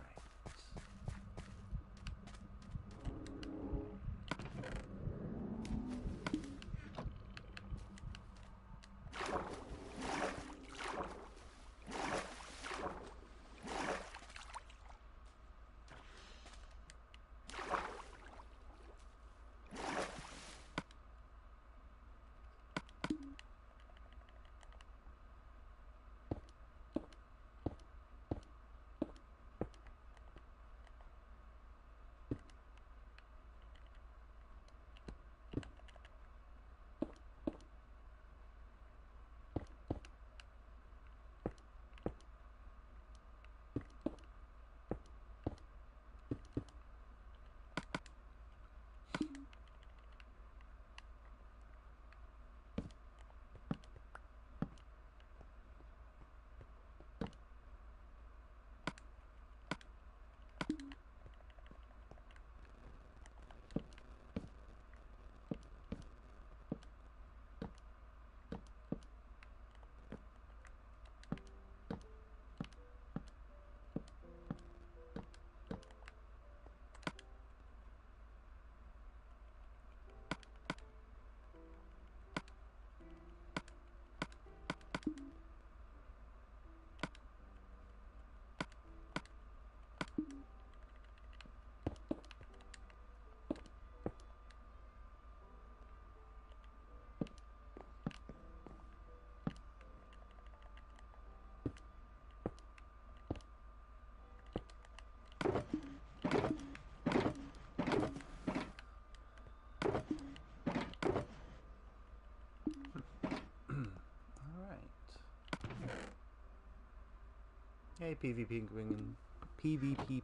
Hey, PvP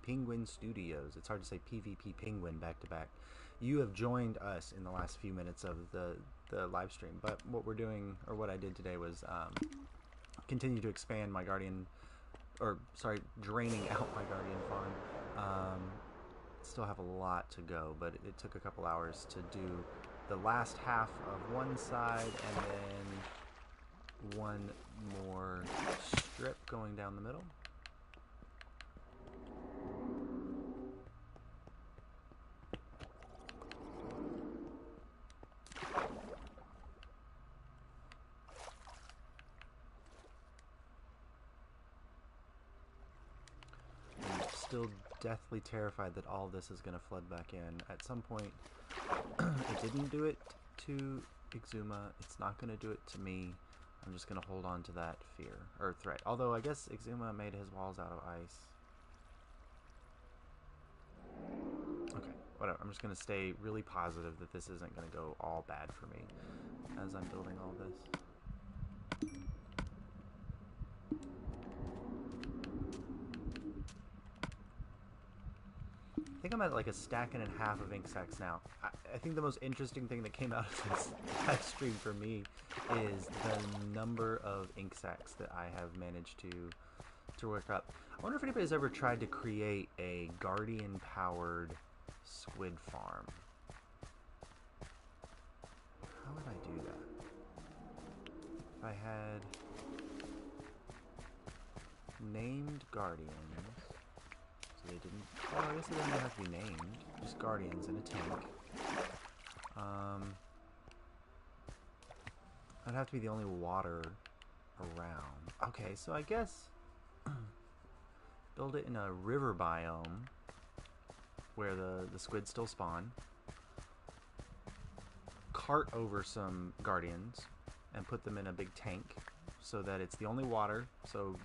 Penguin Studios. It's hard to say PvP Penguin back to back. You have joined us in the last few minutes of the live stream, but what we're doing, or what I did today, was continue to expand my Guardian, or sorry, draining out my Guardian farm. Still have a lot to go, but it took a couple hours to do the last half of one side and then one more strip going down the middle. Still deathly terrified that all this is going to flood back in. At some point, it didn't do it to Exuma. It's not going to do it to me. I'm just going to hold on to that fear, or threat. Although, I guess Exuma made his walls out of ice. Okay, whatever. I'm just going to stay really positive that this isn't going to go all bad for me as I'm building all this. I think I'm at like a stack and a half of ink sacks now. I think the most interesting thing that came out of this live stream for me is the number of ink sacks that I have managed to work up. I wonder if anybody's ever tried to create a Guardian-powered squid farm. How would I do that? If I had named Guardians... So they didn't... Oh, I guess they didn't have to be named. Just Guardians in a tank. I'd have to be the only water around. Okay, so I guess... build it in a river biome where the squids still spawn. Cart over some Guardians and put them in a big tank so that it's the only water, so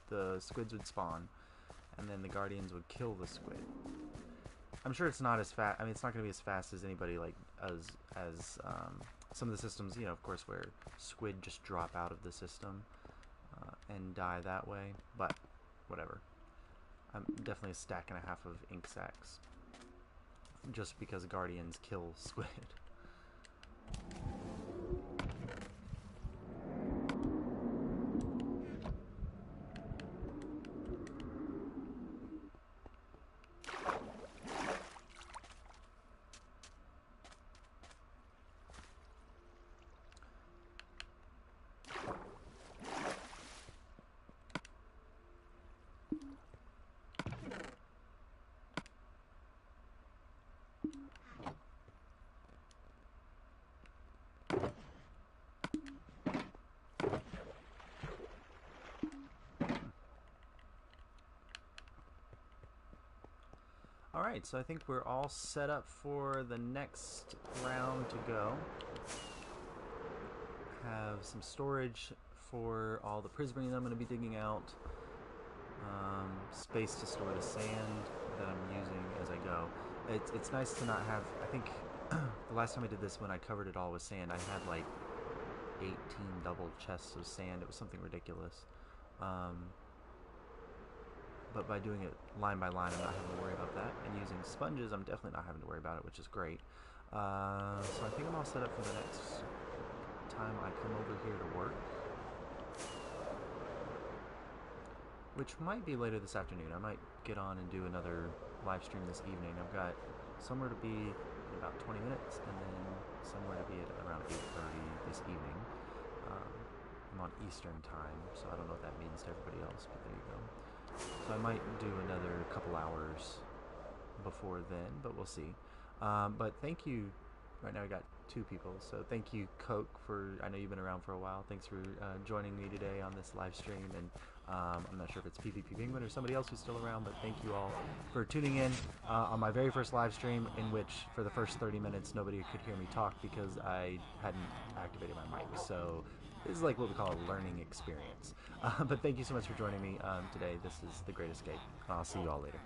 the squids would spawn. And then the Guardians would kill the squid. I'm sure it's not as fast. I mean, it's not going to be as fast as anybody like as some of the systems, you know, of course, where squid just drop out of the system and die that way. But whatever. I'm definitely a stack and a half of ink sacks, just because Guardians kill squid. Alright, so I think we're all set up for the next round to go. Have some storage for all the prismarine that I'm going to be digging out. Space to store the sand that I'm using as I go. It's nice to not have... I think the last time I did this, when I covered it all with sand, I had like 18 double chests of sand. It was something ridiculous. But by doing it line by line, I'm not having to worry about that. And using sponges, I'm definitely not having to worry about it, which is great. So I think I'm all set up for the next time I come over here to work. Which might be later this afternoon. I might get on and do another live stream this evening. I've got somewhere to be in about 20 minutes, and then somewhere to be at around 8:30 this evening. I'm on Eastern time, so I don't know what that means to everybody else, but there you go. So I might do another couple hours before then, but we'll see. But thank you. Right now I got 2 people, so thank you, Coke, for... I know you've been around for a while. Thanks for joining me today on this live stream, and I'm not sure if it's PvP Penguin or somebody else who's still around, but thank you all for tuning in on my very first live stream, in which for the first 30 minutes nobody could hear me talk because I hadn't activated my mic. So this is like what we call a learning experience. But thank you so much for joining me today. This is The Great Escape. I'll see you all later.